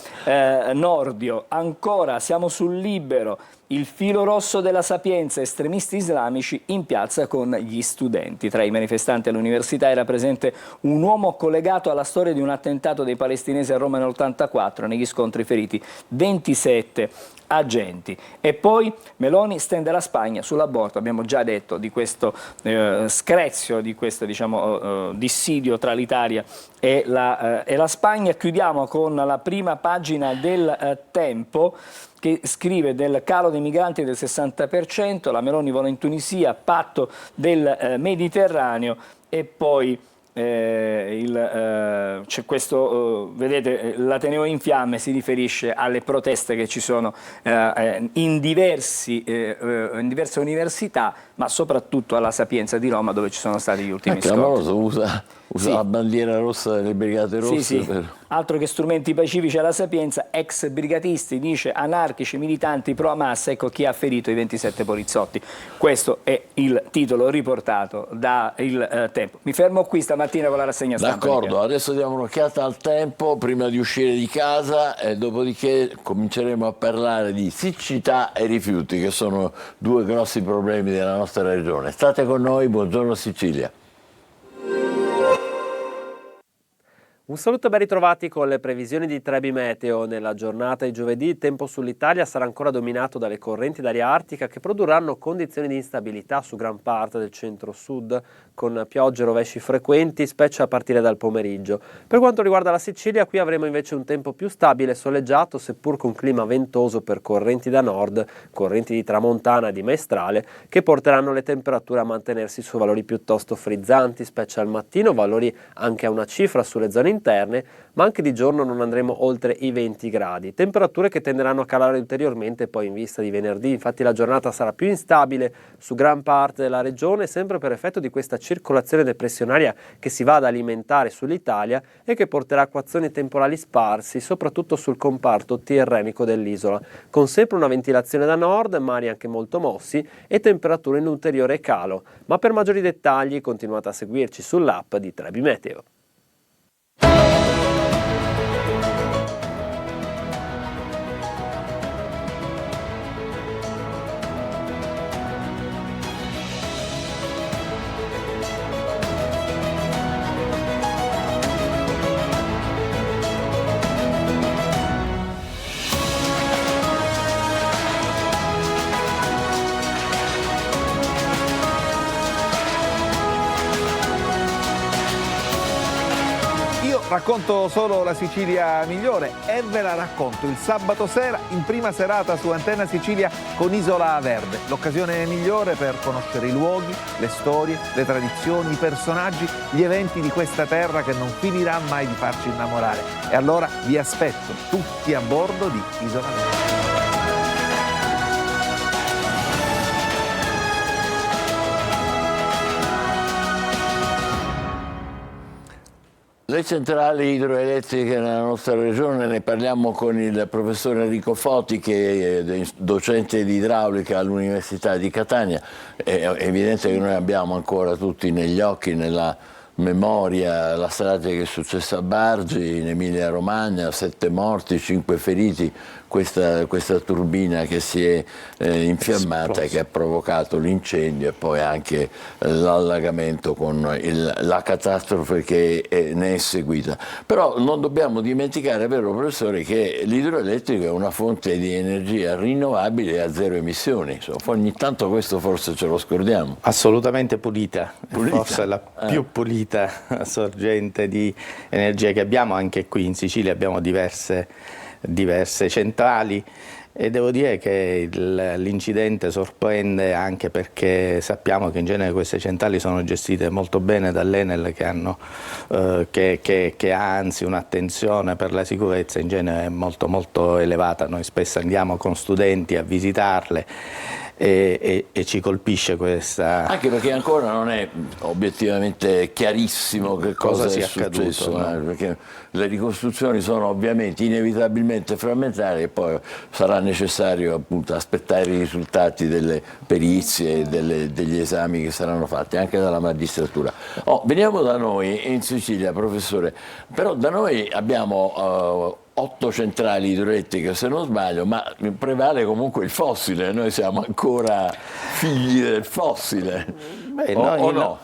Nordio. Ancora siamo sul Libero, il filo rosso della Sapienza, estremisti islamici in piazza con gli studenti. Tra i manifestanti all'università era presente un uomo collegato alla storia di un attentato dei palestinesi a Roma nell'84, negli scontri feriti 27 agenti. E poi Meloni stende la Spagna sull'aborto, abbiamo già detto di questo screzio, di questo dissidio tra l'Italia e la Spagna. Chiudiamo con la prima pagina del Tempo che scrive del calo dei migranti del 60%, la Meloni vola in Tunisia, patto del Mediterraneo e poi c'è questo, vedete, l'Ateneo in fiamme si riferisce alle proteste che ci sono in diverse università, ma soprattutto alla Sapienza di Roma, dove ci sono stati gli ultimi scontri. Clamoroso, usa sì. La bandiera rossa delle Brigate Rosse. Sì, sì. Altro che strumenti pacifici alla Sapienza, ex brigatisti, dice anarchici, militanti pro Hamas, ecco chi ha ferito i 27 poliziotti. Questo è il titolo riportato da Il Tempo. Mi fermo qui stamattina con la rassegna stampa. D'accordo, adesso diamo un'occhiata al tempo prima di uscire di casa e dopodiché cominceremo a parlare di siccità e rifiuti, che sono due grossi problemi della nostra regione. State con noi, buongiorno Sicilia. Un saluto e ben ritrovati con le previsioni di Trebi Meteo. Nella giornata di giovedì il tempo sull'Italia sarà ancora dominato dalle correnti d'aria artica che produrranno condizioni di instabilità su gran parte del centro-sud, con piogge e rovesci frequenti, specie a partire dal pomeriggio. Per quanto riguarda la Sicilia, qui avremo invece un tempo più stabile e soleggiato, seppur con clima ventoso per correnti da nord, correnti di tramontana e di maestrale, che porteranno le temperature a mantenersi su valori piuttosto frizzanti, specie al mattino, valori anche a una cifra sulle zone interne, ma anche di giorno non andremo oltre i 20 gradi. Temperature che tenderanno a calare ulteriormente poi in vista di venerdì, infatti la giornata sarà più instabile su gran parte della regione, sempre per effetto di questa circolazione depressionaria che si va ad alimentare sull'Italia e che porterà acquazzoni temporali sparsi, soprattutto sul comparto tirrenico dell'isola, con sempre una ventilazione da nord, mari anche molto mossi e temperature in ulteriore calo. Ma per maggiori dettagli continuate a seguirci sull'app di Trebi Meteo. Racconto solo la Sicilia migliore e ve la racconto il sabato sera in prima serata su Antenna Sicilia con Isola Verde, l'occasione migliore per conoscere i luoghi, le storie, le tradizioni, i personaggi, gli eventi di questa terra che non finirà mai di farci innamorare. E allora vi aspetto tutti a bordo di Isola Verde. Le centrali idroelettriche nella nostra regione, ne parliamo con il professor Enrico Foti, che è docente di idraulica all'Università di Catania. È evidente che noi abbiamo ancora tutti negli occhi, nella memoria, la strage che è successa a Bargi, in Emilia Romagna, 7 morti, 5 feriti, questa turbina che si è infiammata e che ha provocato l'incendio e poi anche l'allagamento con la catastrofe che ne è seguita. Però non dobbiamo dimenticare, vero professore, che l'idroelettrico è una fonte di energia rinnovabile a zero emissioni. Insomma, ogni tanto questo forse ce lo scordiamo. Assolutamente pulita. Forse la più pulita sorgente di energia che abbiamo. Anche qui in Sicilia abbiamo diverse centrali e devo dire che l'incidente sorprende anche perché sappiamo che in genere queste centrali sono gestite molto bene dall'Enel, che ha anzi un'attenzione per la sicurezza in genere molto molto elevata. Noi spesso andiamo con studenti a visitarle e ci colpisce questa... Anche perché ancora non è obiettivamente chiarissimo che cosa sia successo, no? Perché le ricostruzioni sono ovviamente inevitabilmente frammentarie e poi sarà necessario appunto aspettare i risultati delle perizie e degli esami che saranno fatti anche dalla magistratura. Veniamo da noi in Sicilia, professore, però da noi abbiamo 8 centrali idroelettriche se non sbaglio, ma prevale comunque il fossile, noi siamo ancora figli del fossile.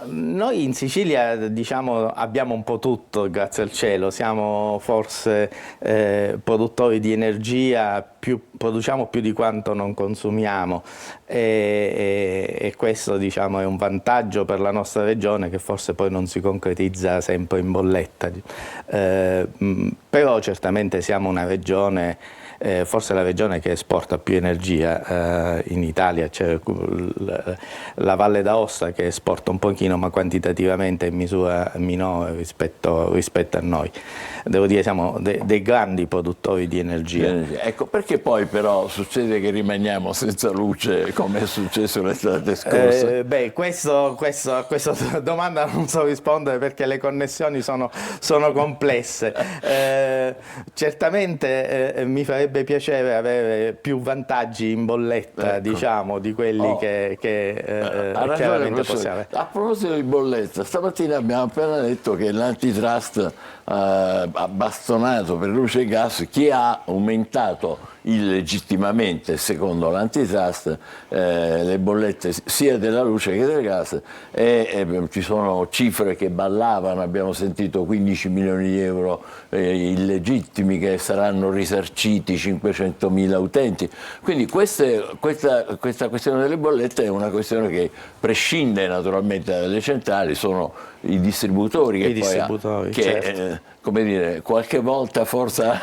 Noi in Sicilia diciamo abbiamo un po' tutto, grazie al cielo, siamo forse produttori di energia, produciamo più di quanto non consumiamo e questo diciamo è un vantaggio per la nostra regione che forse poi non si concretizza sempre in bolletta, però certamente siamo una regione forse la regione che esporta più energia in Italia, c'è la Valle d'Aosta che esporta un pochino ma quantitativamente in misura minore rispetto a noi. Devo dire siamo dei grandi produttori di energia. Ecco, perché poi però succede che rimaniamo senza luce come è successo l'estate scorsa? Questa domanda non so rispondere perché le connessioni sono complesse. Certamente mi farebbe piacere avere più vantaggi in bolletta, ecco, diciamo, di quelli che chiaramente possiamo avere. A proposito di bolletta, stamattina abbiamo appena detto che l'antitrust ha bastonato per luce e gas chi ha aumentato illegittimamente, secondo l'antitrust, le bollette sia della luce che del gas, e ci sono cifre che ballavano, abbiamo sentito 15 milioni di euro illegittimi che saranno risarciti 500.000 utenti, quindi questa questione delle bollette è una questione che prescinde naturalmente dalle centrali, sono i distributori che come dire, qualche volta forzano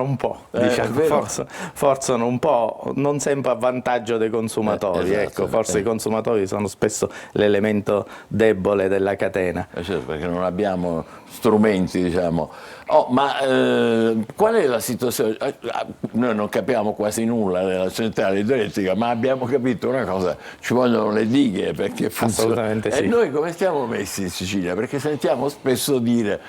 un po', diciamo, forzano un po', non sempre a vantaggio dei consumatori, ecco, forse i consumatori sono spesso l'elemento debole della catena. Certo, perché non abbiamo strumenti, diciamo. Qual è la situazione? Noi non capiamo quasi nulla della centrale idroelettrica, ma abbiamo capito una cosa, ci vogliono le dighe perché funziona. Assolutamente sì. E noi come stiamo messi in Sicilia? Perché sentiamo spesso dire,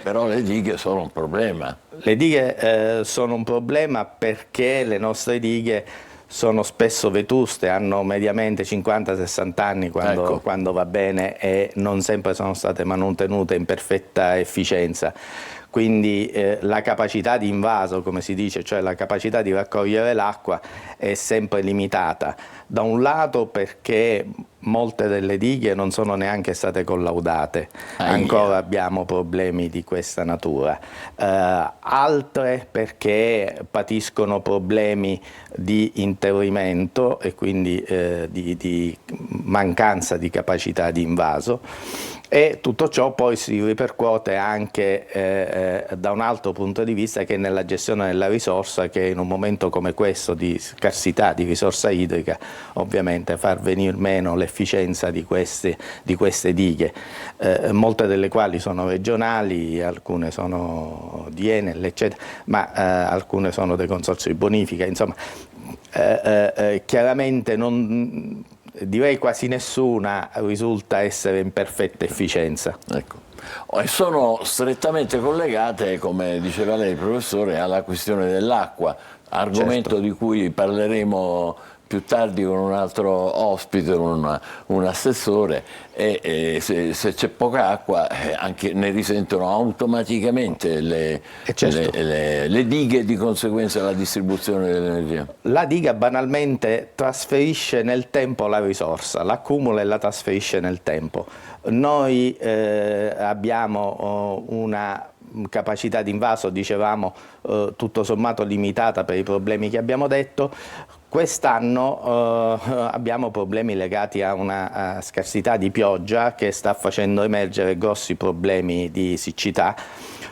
però le dighe sono un problema. Le dighe sono un problema perché le nostre dighe sono spesso vetuste, hanno mediamente 50-60 anni quando va bene e non sempre sono state mantenute in perfetta efficienza. Quindi la capacità di invaso, come si dice, cioè la capacità di raccogliere l'acqua è sempre limitata. Da un lato perché molte delle dighe non sono neanche state collaudate, ancora abbiamo problemi di questa natura. Altre perché patiscono problemi di interrimento e quindi di mancanza di capacità di invaso. E tutto ciò poi si ripercuote anche da un altro punto di vista, che è nella gestione della risorsa, che in un momento come questo di scarsità di risorsa idrica ovviamente far venir meno l'efficienza di queste dighe, molte delle quali sono regionali, alcune sono di Enel, eccetera, ma alcune sono dei consorzi di bonifica, insomma chiaramente non... Direi quasi nessuna risulta essere in perfetta efficienza. Ecco. E sono strettamente collegate, come diceva lei professore, alla questione dell'acqua, argomento di cui parleremo più tardi con un altro ospite, un assessore, e se c'è poca acqua anche ne risentono automaticamente le dighe, di conseguenza la distribuzione dell'energia. La diga banalmente trasferisce nel tempo la risorsa, l'accumula e la trasferisce nel tempo. Noi abbiamo una capacità di invaso, dicevamo, tutto sommato limitata per i problemi che abbiamo detto. Quest'anno abbiamo problemi legati a una scarsità di pioggia che sta facendo emergere grossi problemi di siccità,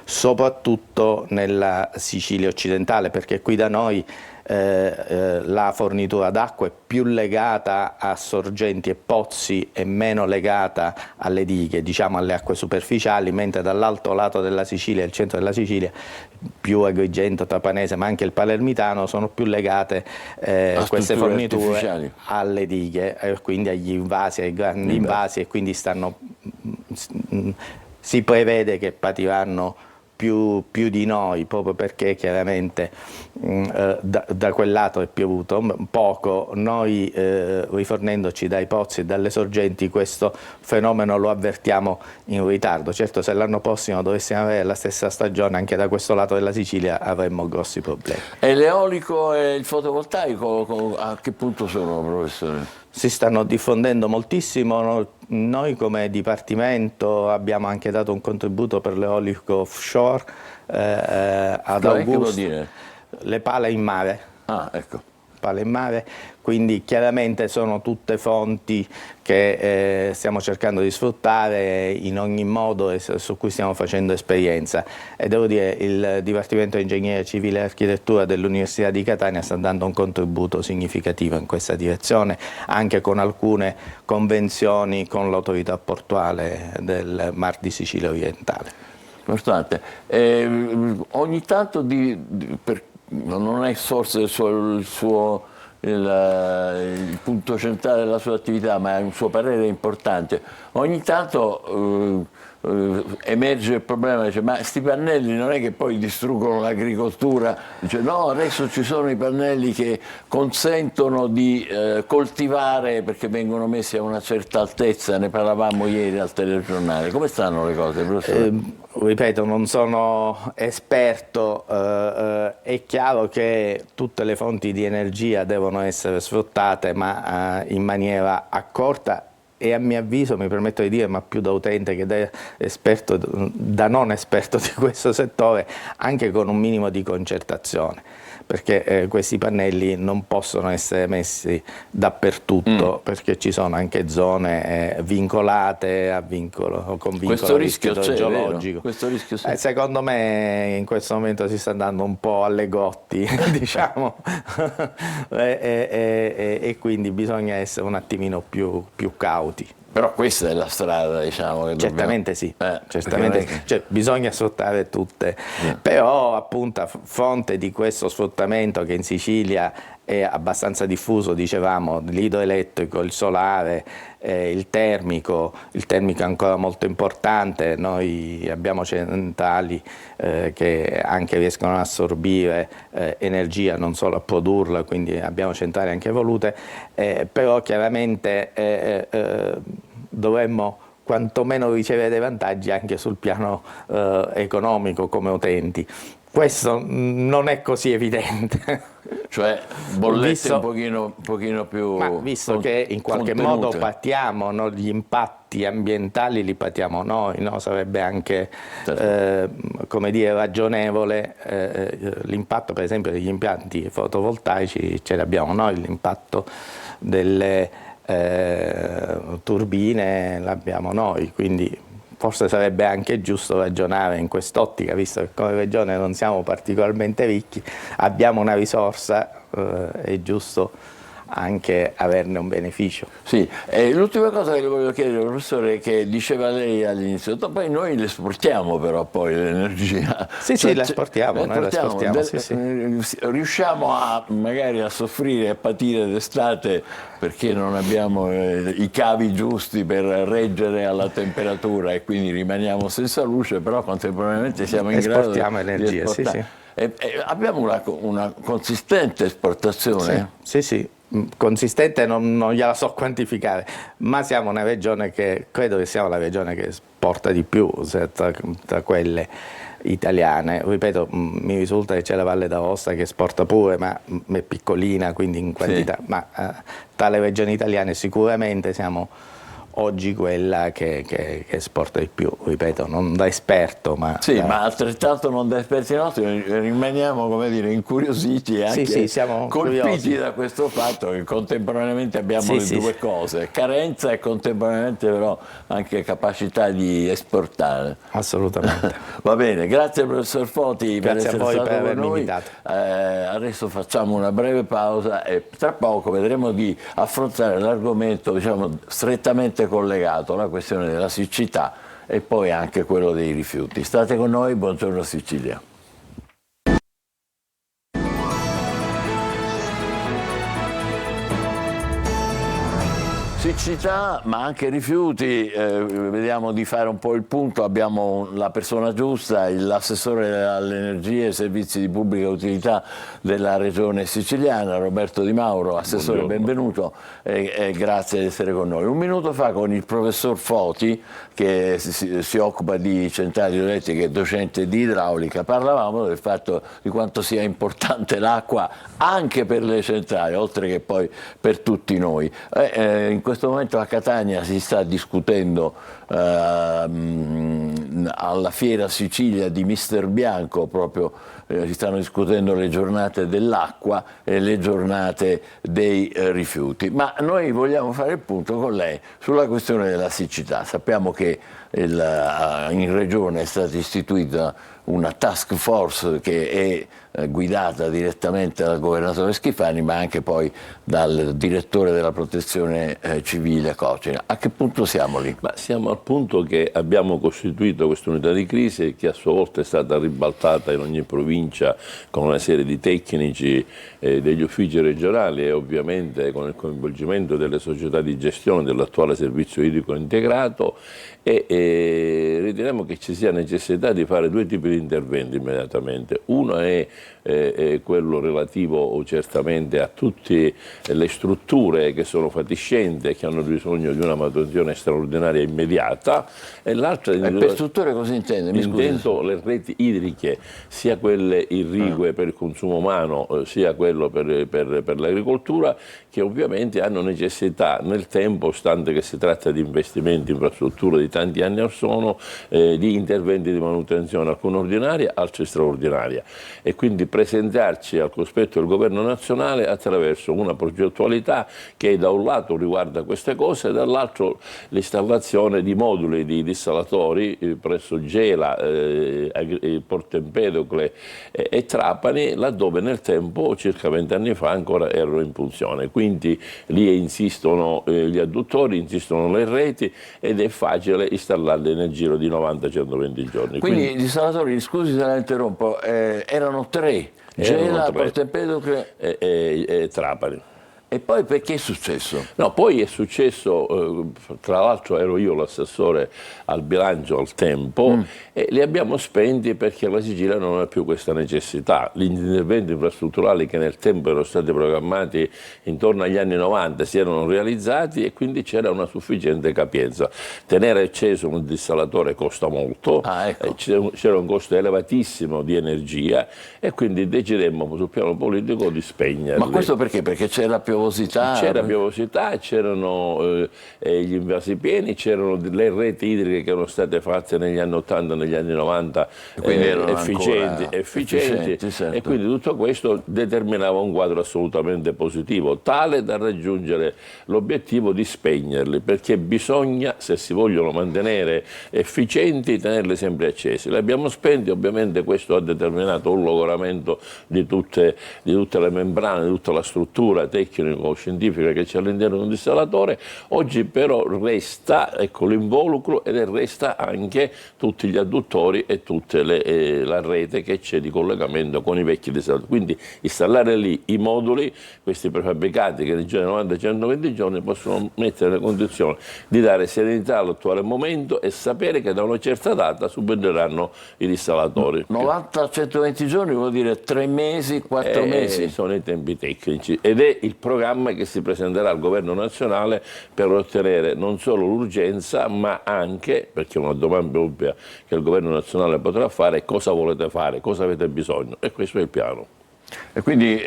soprattutto nella Sicilia occidentale, perché qui da noi la fornitura d'acqua è più legata a sorgenti e pozzi e meno legata alle dighe, diciamo alle acque superficiali, mentre dall'altro lato della Sicilia, il centro della Sicilia, più Agrigento, Trapanese, ma anche il Palermitano, sono più legate queste forniture alle dighe, quindi agli invasi, ai grandi invasi, e quindi si prevede che patiranno più di noi, proprio perché chiaramente da quel lato è piovuto poco. Noi rifornendoci dai pozzi e dalle sorgenti questo fenomeno lo avvertiamo in ritardo. Certo, se l'anno prossimo dovessimo avere la stessa stagione anche da questo lato della Sicilia avremmo grossi problemi. E l'eolico e il fotovoltaico a che punto sono, professore? Si stanno diffondendo moltissimo. Noi come Dipartimento abbiamo anche dato un contributo per l'eolico offshore ad Augusto. Che vuol dire? Le pale in mare. Ah, ecco. Palemmare, quindi chiaramente sono tutte fonti che stiamo cercando di sfruttare in ogni modo e su cui stiamo facendo esperienza, e devo dire il Dipartimento di Ingegneria Civile e Architettura dell'Università di Catania sta dando un contributo significativo in questa direzione, anche con alcune convenzioni con l'autorità portuale del Mar di Sicilia orientale. Importante. Ogni tanto non è forse il punto centrale della sua attività, ma è un suo parere importante. Ogni tanto emerge il problema, dice, ma questi pannelli non è che poi distruggono l'agricoltura? Dice, no, adesso ci sono i pannelli che consentono di coltivare perché vengono messi a una certa altezza, ne parlavamo ieri al telegiornale. Come stanno le cose, professore? Ripeto, non sono esperto, è chiaro che tutte le fonti di energia devono essere sfruttate, ma in maniera accorta e, a mio avviso, mi permetto di dire, ma più da utente che da non esperto di questo settore, anche con un minimo di concertazione, perché questi pannelli non possono essere messi dappertutto, perché ci sono anche zone vincolate con vincolo a rischio geologico. Questo rischio c'è. Secondo me in questo momento si sta andando un po' alle gotti, diciamo, e quindi bisogna essere un attimino più cauti. Però questa è la strada, diciamo. Che certamente sì, certamente, cioè, bisogna sfruttare tutte, però appunto a fronte di questo sfruttamento che in Sicilia è abbastanza diffuso, dicevamo, l'idroelettrico, il solare, il termico è ancora molto importante. Noi abbiamo centrali che anche riescono ad assorbire energia, non solo a produrla, quindi abbiamo centrali anche evolute, però chiaramente dovremmo quantomeno ricevere dei vantaggi anche sul piano economico come utenti. Questo non è così evidente. Cioè bollette un pochino più... Ma visto che in qualche modo patiamo, no, gli impatti ambientali li patiamo noi, no? Sarebbe anche come dire, ragionevole l'impatto per esempio degli impianti fotovoltaici, ce l'abbiamo noi, l'impatto delle turbine l'abbiamo noi, quindi forse sarebbe anche giusto ragionare in quest'ottica, visto che come regione non siamo particolarmente ricchi, abbiamo una risorsa, è giusto anche averne un beneficio. Sì, l'ultima cosa che le voglio chiedere, professore, che diceva lei all'inizio, poi noi le esportiamo però poi l'energia. Sì, sì, la esportiamo, noi la esportiamo, sì. Riusciamo magari a soffrire, a patire d'estate perché non abbiamo i cavi giusti per reggere alla temperatura e quindi rimaniamo senza luce, però contemporaneamente siamo in grado di energia, sì, sì. Abbiamo una consistente esportazione? Sì. Consistente non gliela so quantificare, ma siamo una regione che, credo che siamo la regione che esporta di più tra quelle italiane. Ripeto, mi risulta che c'è la Valle d'Aosta che esporta pure, ma è piccolina, quindi in quantità, sì. Ma tra le regioni italiane sicuramente siamo oggi quella che esporta di più, ripeto, non da esperto, ma... Sì, ma altrettanto non da esperti nostri, rimaniamo, come dire, incuriositi e anche siamo colpiti curiosi da questo fatto che contemporaneamente abbiamo le due cose, carenza e contemporaneamente però anche capacità di esportare. Assolutamente. Va bene, grazie professor Foti per essere stato per avermi con noi. invitato. Adesso facciamo una breve pausa e tra poco vedremo di affrontare l'argomento, diciamo, strettamente collegato alla questione della siccità e poi anche quello dei rifiuti. State con noi, buongiorno Sicilia. Siccità ma anche rifiuti, vediamo di fare un po' il punto, abbiamo la persona giusta, l'assessore all'energia e ai servizi di pubblica utilità della regione siciliana, Roberto Di Mauro. Assessore, buongiorno. Benvenuto e grazie di essere con noi. Un minuto fa con il professor Foti, che si occupa di centrali elettriche e docente di idraulica, parlavamo del fatto di quanto sia importante l'acqua anche per le centrali, oltre che poi per tutti noi. In questo momento a Catania si sta discutendo alla Fiera Sicilia di Mister Bianco proprio si stanno discutendo le giornate dell'acqua e le giornate dei rifiuti. Ma noi vogliamo fare il punto con lei sulla questione della siccità. Sappiamo che in Regione è stata istituita una task force che è guidata direttamente dal governatore Schifani, ma anche poi dal direttore della protezione civile Cocina. A che punto siamo lì? Ma siamo al punto che abbiamo costituito questa unità di crisi che a sua volta è stata ribaltata in ogni provincia con una serie di tecnici degli uffici regionali e ovviamente con il coinvolgimento delle società di gestione dell'attuale servizio idrico integrato e riteniamo che ci sia necessità di fare due tipi di interventi immediatamente. Uno è quello relativo certamente a tutte le strutture che sono fatiscenti e che hanno bisogno di una manutenzione straordinaria immediata e l'altra per strutture cosa intende? Intendo le reti idriche, sia quelle irrigue per il consumo umano sia quello per l'agricoltura, che ovviamente hanno necessità nel tempo, stante che si tratta di investimenti in infrastrutture di tanti anni or sono, di interventi di manutenzione, alcune ordinaria, altre straordinaria, e quindi presentarci al cospetto del governo nazionale attraverso una progettualità che da un lato riguarda queste cose e dall'altro l'installazione di moduli di dissalatori presso Gela, Porto Empedocle e Trapani, laddove nel tempo, circa 20 anni fa, ancora erano in funzione. Quindi lì insistono gli adduttori, insistono le reti ed è facile installarle nel giro di 90-120 giorni. Quindi gli installatori, scusi se la interrompo, erano tre: Gela, Porto Empedocle e Trapani. E poi perché è successo? No, poi è successo, tra l'altro ero io l'assessore al bilancio al tempo, e li abbiamo spenti perché la Sicilia non ha più questa necessità. Gli interventi infrastrutturali che nel tempo erano stati programmati intorno agli anni 90 si erano realizzati e quindi c'era una sufficiente capienza. Tenere acceso un dissalatore costa molto, c'era un costo elevatissimo di energia e quindi decidemmo sul piano politico di spegnerli. Ma questo perché? Perché c'era piovosità? C'era piovosità, c'erano gli invasi pieni, c'erano le reti idriche che erano state fatte negli anni 80, negli anni 90 efficienti certo. E quindi tutto questo determinava un quadro assolutamente positivo, tale da raggiungere l'obiettivo di spegnerli, perché bisogna, se si vogliono mantenere efficienti, tenerli sempre accesi. Li abbiamo spenti, ovviamente questo ha determinato un logoramento di tutte le membrane, di tutta la struttura tecnico-scientifica che c'è all'interno di un dissalatore. Oggi però resta l'involucro ed resta anche tutti gli adduttori e tutta la rete che c'è di collegamento con i vecchi dissalatori. Quindi installare lì i moduli, questi prefabbricati che nel giro di 90-120 giorni possono mettere nelle condizioni di dare serenità all'attuale momento e sapere che da una certa data subenderanno i dissalatori. 90-120 giorni vuol dire 3 mesi, 4 mesi? Sono i tempi tecnici ed è il programma che si presenterà al governo nazionale per ottenere non solo l'urgenza ma anche, perché è una domanda ovvia che il governo nazionale potrà fare, cosa volete fare, cosa avete bisogno, e questo è il piano. E quindi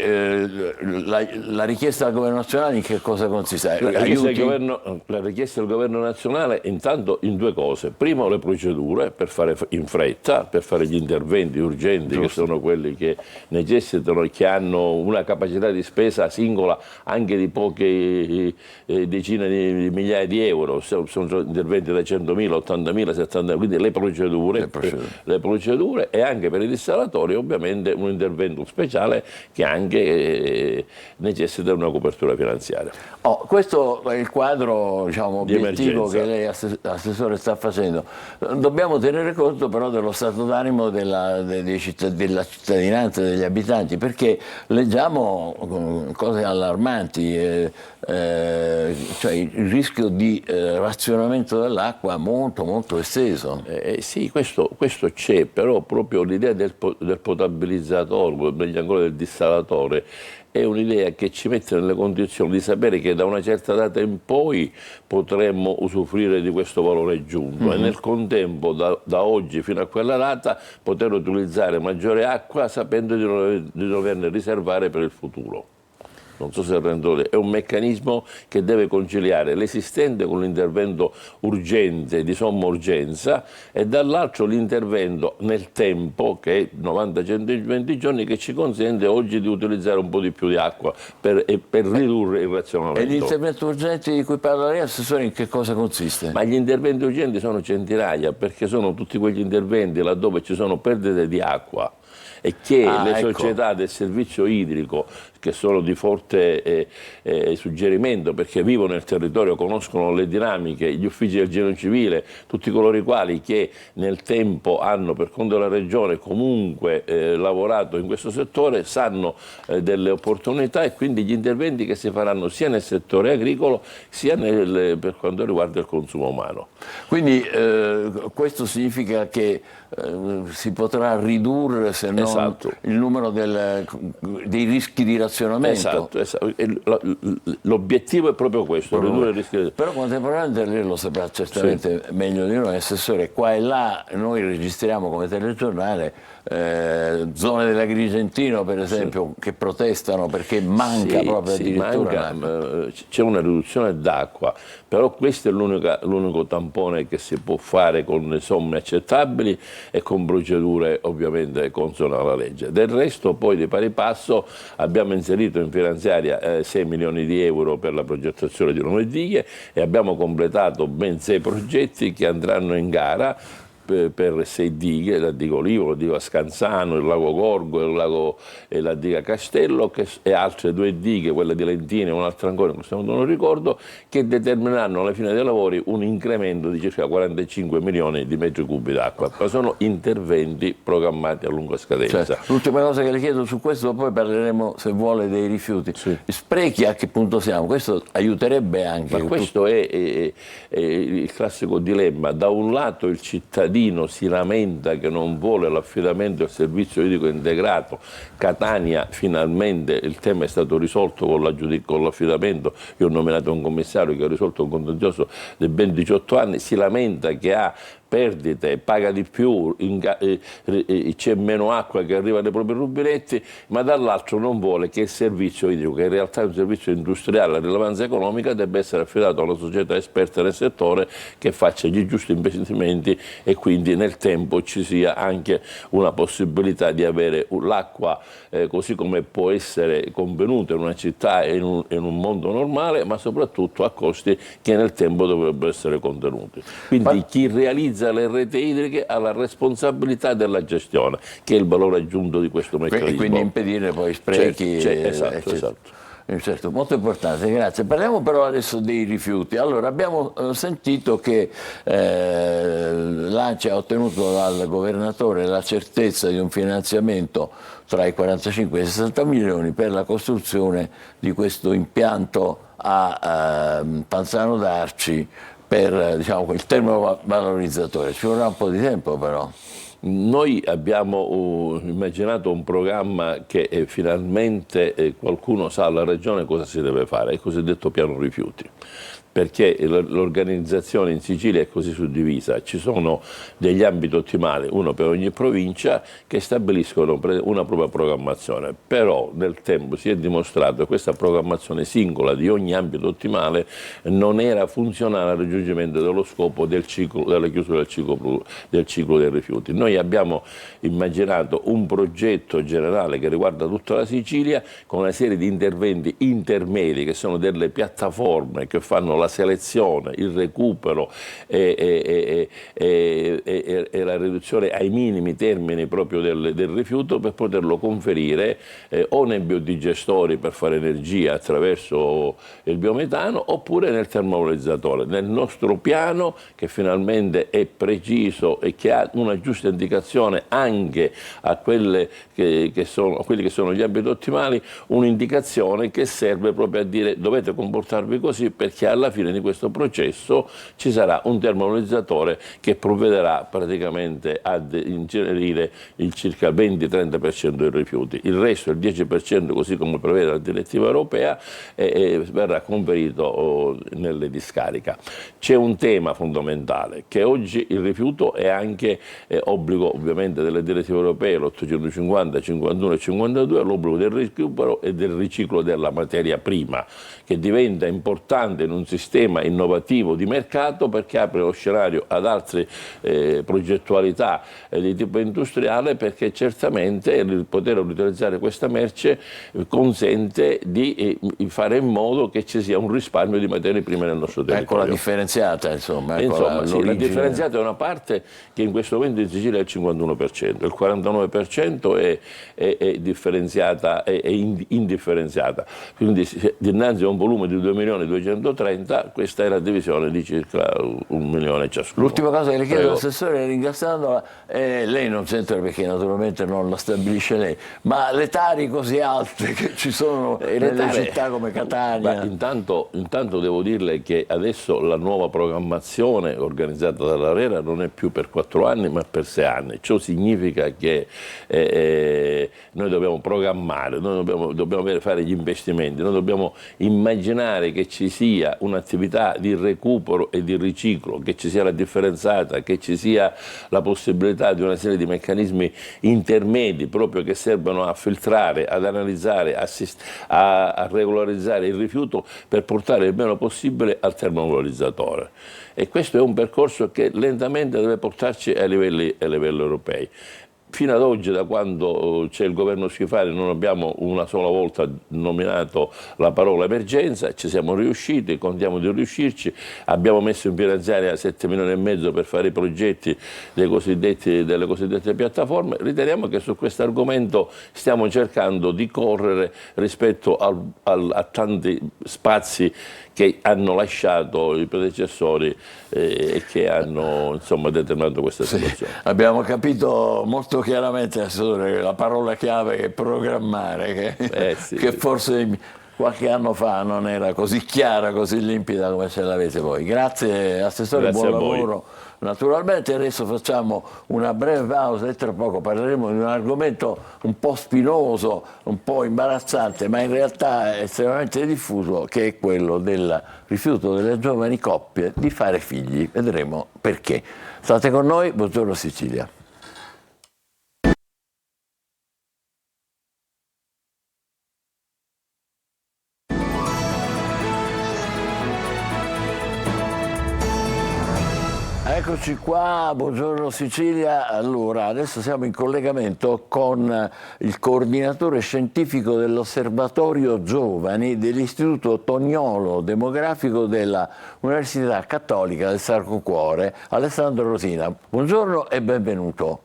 la richiesta del governo nazionale in che cosa consiste? La richiesta del governo nazionale intanto in due cose: primo le procedure per fare in fretta, per fare gli interventi urgenti, che sono quelli che necessitano e che hanno una capacità di spesa singola anche di poche decine di migliaia di euro, sono interventi da 100.000, 80.000, 70.000, quindi le procedure e anche per i dissalatori ovviamente un intervento speciale che anche necessita di una copertura finanziaria. Questo è il quadro, diciamo, obiettivo che lei, assessore, sta facendo. Dobbiamo tenere conto però dello stato d'animo della cittadinanza, degli abitanti, perché leggiamo cose allarmanti, cioè il rischio di razionamento dell'acqua molto esteso. Sì, questo c'è, però proprio l'idea del potabilizzatore, meglio ancora del dissalatore, è un'idea che ci mette nelle condizioni di sapere che da una certa data in poi potremmo usufruire di questo valore aggiunto e nel contempo da oggi fino a quella data poter utilizzare maggiore acqua sapendo di doverne riservare per il futuro. non so se rendere, è un meccanismo che deve conciliare l'esistente con l'intervento urgente, di somma urgenza, e dall'altro l'intervento nel tempo, che è 90-120 giorni, che ci consente oggi di utilizzare un po' di più di acqua per ridurre il razionamento. E gli interventi urgenti di cui parla lei, Assessore, in che cosa consiste? Ma gli interventi urgenti sono centinaia, perché sono tutti quegli interventi laddove ci sono perdite di acqua e che le società del servizio idrico, che sono di forte suggerimento perché vivono nel territorio, conoscono le dinamiche, gli uffici del genio civile, tutti coloro i quali che nel tempo hanno per conto della Regione comunque lavorato in questo settore, sanno delle opportunità, e quindi gli interventi che si faranno sia nel settore agricolo sia per quanto riguarda il consumo umano. Quindi questo significa che si potrà ridurre, se non il numero dei rischi di razionamento. Esatto. L'obiettivo è proprio questo, ridurre il rischio. Però contemporaneamente lei lo saprà certamente meglio di noi, Assessore, qua e là noi registriamo come telegiornale zone dell'Agrigentino, per esempio, che protestano perché manca proprio addirittura c'è una riduzione d'acqua, però questo è l'unico tampone che si può fare con somme accettabili e con procedure ovviamente consone alla legge. Del resto poi di pari passo abbiamo inserito in finanziaria 6 milioni di euro per la progettazione di nuove dighe e abbiamo completato ben 6 progetti che andranno in gara per 6 dighe, la diga Olivo, la diga Scanzano, il lago Gorgo e la diga Castello, e altre 2 dighe, quella di Lentine e un'altra ancora, non ricordo, che determineranno alla fine dei lavori un incremento di circa 45 milioni di metri cubi d'acqua. Ma sono interventi programmati a lunga scadenza. Certo. L'ultima cosa che le chiedo su questo, poi parleremo, se vuole, dei rifiuti. Sprechi, a che punto siamo? Questo aiuterebbe anche. Ma questo è il classico dilemma. Da un lato il cittadino si lamenta che non vuole l'affidamento del servizio idrico integrato. Catania finalmente il tema è stato risolto con l'affidamento. Io ho nominato un commissario che ha risolto un contenzioso di ben 18 anni, si lamenta che ha perdite, paga di più, c'è meno acqua che arriva nei propri rubinetti, ma dall'altro non vuole che il servizio idrico, che in realtà è un servizio industriale a rilevanza economica, debba essere affidato a una società esperta nel settore che faccia gli giusti investimenti e quindi nel tempo ci sia anche una possibilità di avere l'acqua così come può essere convenuta in una città e in un mondo normale, ma soprattutto a costi che nel tempo dovrebbero essere contenuti. Quindi chi realizza le reti idriche ha la responsabilità della gestione, che è il valore aggiunto di questo meccanismo. E quindi impedire poi sprechi. Esatto. Certo, molto importante, grazie. Parliamo però adesso dei rifiuti. Allora, abbiamo sentito che l'ANCI ha ottenuto dal governatore la certezza di un finanziamento tra i 45 e i 60 milioni per la costruzione di questo impianto a Panzano d'Arci per, diciamo, il termovalorizzatore. Ci vorrà un po' di tempo però. Noi abbiamo immaginato un programma che finalmente qualcuno sa alla Regione cosa si deve fare, il cosiddetto piano rifiuti. Perché l'organizzazione in Sicilia è così suddivisa, ci sono degli ambiti ottimali, uno per ogni provincia, che stabiliscono una propria programmazione, però nel tempo si è dimostrato che questa programmazione singola di ogni ambito ottimale non era funzionale al raggiungimento dello scopo della chiusura del ciclo dei rifiuti. Noi abbiamo immaginato un progetto generale che riguarda tutta la Sicilia con una serie di interventi intermedi che sono delle piattaforme che fanno la selezione, il recupero e la riduzione ai minimi termini proprio del rifiuto per poterlo conferire o nei biodigestori per fare energia attraverso il biometano oppure nel termovalorizzatore. Nel nostro piano, che finalmente è preciso e che ha una giusta indicazione anche a quelli che sono gli ambiti ottimali, un'indicazione che serve proprio a dire dovete comportarvi così perché alla fine fine di questo processo ci sarà un termovalorizzatore che provvederà praticamente ad incenerire il circa 20-30% dei rifiuti. Il resto, il 10%, così come prevede la direttiva europea, verrà conferito nelle discariche. C'è un tema fondamentale, che oggi il rifiuto è anche obbligo ovviamente delle direttive europee, l'850, 51 e 52, l'obbligo del recupero e del riciclo della materia prima, che diventa importante in un sistema innovativo di mercato perché apre lo scenario ad altre progettualità di tipo industriale, perché certamente il poter utilizzare questa merce consente di fare in modo che ci sia un risparmio di materie prime nel nostro territorio. Ecco la differenziata, insomma. Sì, la differenziata è una parte che in questo momento in Sicilia è il 51%, il 49% è differenziata, è indifferenziata. Quindi dinanzi a un volume di 2.230.000, questa è la divisione di circa 1 milione ciascuno. L'ultima cosa che le chiedo, Assessore, ringraziandola, lei non c'entra perché naturalmente non la stabilisce lei, ma le tari così alte che ci sono nelle città come Catania. Intanto devo dirle che adesso la nuova programmazione organizzata dall'ARERA non è più per 4 anni ma per 6 anni. Ciò significa che noi dobbiamo programmare, noi dobbiamo fare gli investimenti, noi dobbiamo immaginare che ci sia un'attività di recupero e di riciclo, che ci sia la differenziata, che ci sia la possibilità di una serie di meccanismi intermedi proprio che servono a filtrare, ad analizzare, a regolarizzare il rifiuto per portare il meno possibile al termovalorizzatore. E questo è un percorso che lentamente deve portarci ai livelli europei. Fino ad oggi, da quando c'è il governo Schifani, non abbiamo una sola volta nominato la parola emergenza, ci siamo riusciti, contiamo di riuscirci, abbiamo messo in finanziaria 7,5 milioni per fare i progetti delle cosiddette piattaforme. Riteniamo che su questo argomento stiamo cercando di correre rispetto a tanti spazi che hanno lasciato i predecessori e che hanno insomma determinato questa situazione. Sì, abbiamo capito molto chiaramente, Assessore, la parola chiave è programmare, che forse qualche anno fa non era così chiara, così limpida come ce l'avete voi. Grazie Assessore, buon lavoro. Naturalmente adesso facciamo una breve pausa e tra poco parleremo di un argomento un po' spinoso, un po' imbarazzante, ma in realtà è estremamente diffuso, che è quello del rifiuto delle giovani coppie di fare figli. Vedremo perché. State con noi, buongiorno Sicilia. Eccoci qua, buongiorno Sicilia. Allora, adesso siamo in collegamento con il coordinatore scientifico dell'Osservatorio Giovani dell'Istituto Tognolo Demografico della Università Cattolica del Sacro Cuore, Alessandro Rosina. Buongiorno e benvenuto.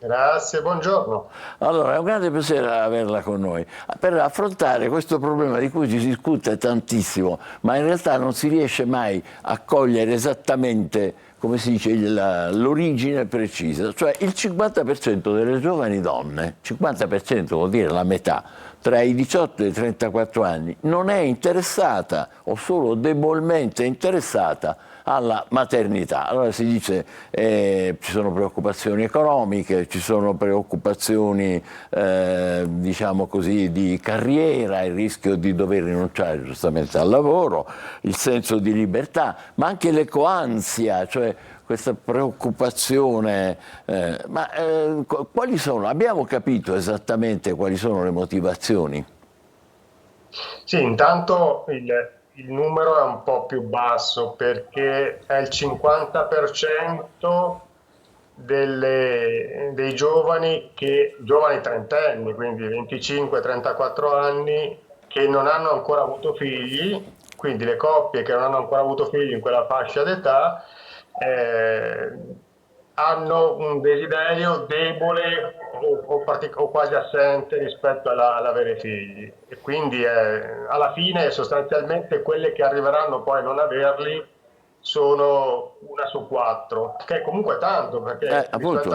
Grazie, buongiorno. Allora, è un grande piacere averla con noi per affrontare questo problema di cui si discute tantissimo, ma in realtà non si riesce mai a cogliere esattamente, come si dice, l'origine precisa. Cioè il 50% delle giovani donne, 50% vuol dire la metà, tra i 18 e i 34 anni, non è interessata o solo debolmente interessata alla maternità. Allora si dice ci sono preoccupazioni economiche, ci sono preoccupazioni diciamo così di carriera, il rischio di dover rinunciare giustamente al lavoro, il senso di libertà, ma anche l'ecoansia, cioè questa preoccupazione. Quali sono? Abbiamo capito esattamente quali sono le motivazioni? Sì, intanto il numero è un po' più basso perché è il 50% dei giovani trentenni, quindi 25-34 anni, che non hanno ancora avuto figli, quindi le coppie che non hanno ancora avuto figli in quella fascia d'età hanno un desiderio debole o quasi assente rispetto all'avere figli, e quindi alla fine sostanzialmente quelle che arriveranno poi a non averli sono 1 su 4, che è comunque tanto, perché rispetto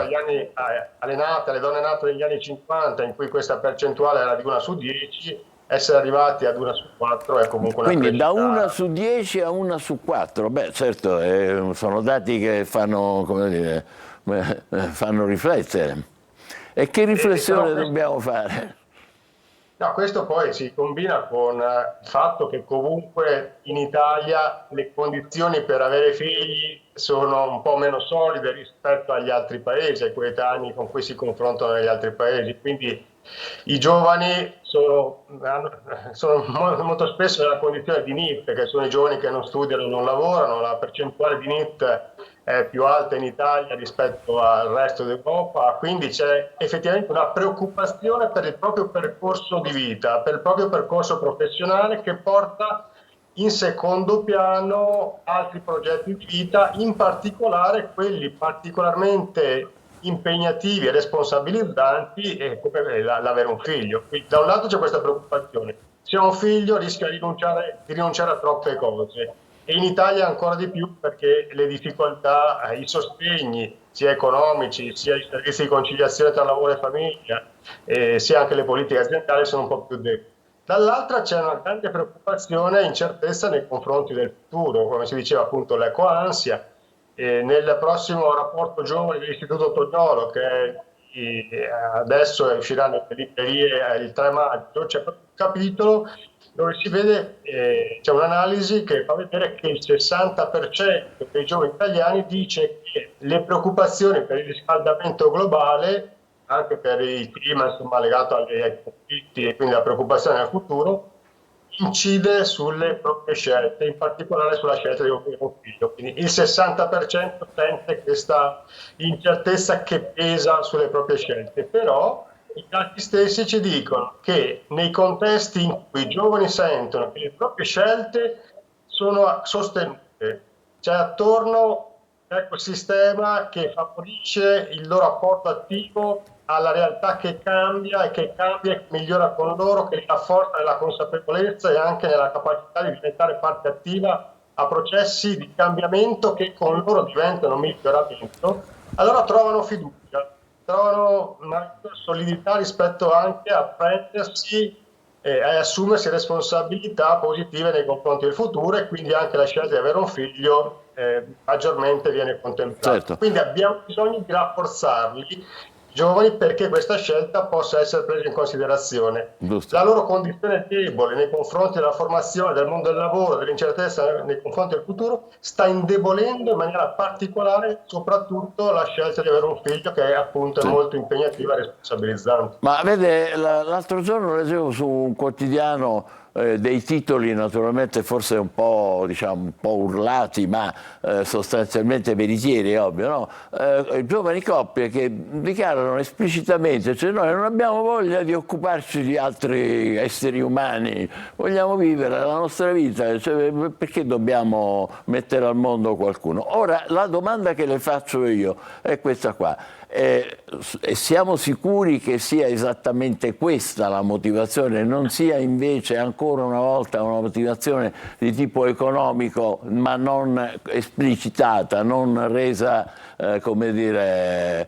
alle donne nate negli anni 50, in cui questa percentuale era di 1 su 10, essere arrivati ad 1 su 4 è comunque una Quindi da crescita. 1 su 10 a 1 su 4, beh certo, sono dati che fanno, come dire, fanno riflettere. E che riflessione dobbiamo fare? No, questo poi si combina con il fatto che comunque in Italia le condizioni per avere figli sono un po' meno solide rispetto agli altri paesi, ai coetanei con cui si confrontano gli altri paesi. Quindi i giovani sono molto spesso nella condizione di NEET, che sono i giovani che non studiano, non lavorano. La percentuale di NEET è più alta in Italia rispetto al resto d'Europa, quindi c'è effettivamente una preoccupazione per il proprio percorso di vita, per il proprio percorso professionale, che porta in secondo piano altri progetti di vita, in particolare quelli particolarmente impegnativi e responsabilizzanti, come l'avere un figlio. Quindi, da un lato c'è questa preoccupazione: se ho un figlio rischio di rinunciare a troppe cose, e in Italia ancora di più, perché le difficoltà, i sostegni sia economici, sia i servizi di conciliazione tra lavoro e famiglia, sia anche le politiche aziendali sono un po' più deboli. Dall'altra c'è una grande preoccupazione e incertezza nei confronti del futuro, come si diceva appunto l'ecoansia. Nel prossimo rapporto giovane dell'Istituto Tognolo, che adesso uscirà nelle librerie il 3 maggio, c'è un capitolo dove si vede, c'è un'analisi che fa vedere che il 60% dei giovani italiani dice che le preoccupazioni per il riscaldamento globale, anche per il clima insomma, legato ai conflitti e quindi la preoccupazione del futuro, incide sulle proprie scelte, in particolare sulla scelta di un figlio. Quindi il 60% sente questa incertezza che pesa sulle proprie scelte, però i dati stessi ci dicono che nei contesti in cui i giovani sentono che le proprie scelte sono sostenute, c'è attorno un ecosistema che favorisce il loro apporto attivo alla realtà che cambia e che migliora con loro, che li rafforza nella consapevolezza e anche nella capacità di diventare parte attiva a processi di cambiamento che con loro diventano miglioramento, allora trovano fiducia, trovano una solidità rispetto anche a prendersi e a assumersi responsabilità positive nei confronti del futuro, e quindi anche la scelta di avere un figlio maggiormente viene contemplata. Certo. Quindi abbiamo bisogno di rafforzarli giovani perché questa scelta possa essere presa in considerazione. Giusto. La loro condizione debole nei confronti della formazione, del mondo del lavoro, dell'incertezza nei confronti del futuro, sta indebolendo in maniera particolare soprattutto la scelta di avere un figlio, che appunto è molto impegnativa e responsabilizzante. Ma vede, l'altro giorno leggevo su un quotidiano dei titoli naturalmente forse un po', diciamo, un po' urlati, ma sostanzialmente veritieri, ovvio, no? Giovani coppie che dichiarano esplicitamente, cioè noi non abbiamo voglia di occuparci di altri esseri umani, vogliamo vivere la nostra vita, cioè, perché dobbiamo mettere al mondo qualcuno? Ora, la domanda che le faccio io è questa qua. E siamo sicuri che sia esattamente questa la motivazione, non sia invece ancora una volta una motivazione di tipo economico, ma non esplicitata, non resa come dire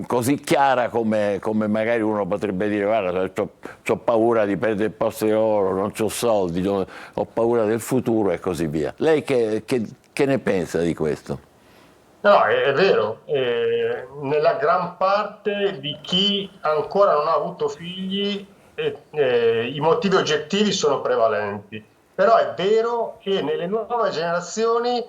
così chiara come magari uno potrebbe dire: guarda, c'ho paura di perdere il posto di lavoro, non c'ho soldi, ho paura del futuro e così via. Lei che ne pensa di questo? No, è vero, nella gran parte di chi ancora non ha avuto figli i motivi oggettivi sono prevalenti, però è vero che nelle nuove generazioni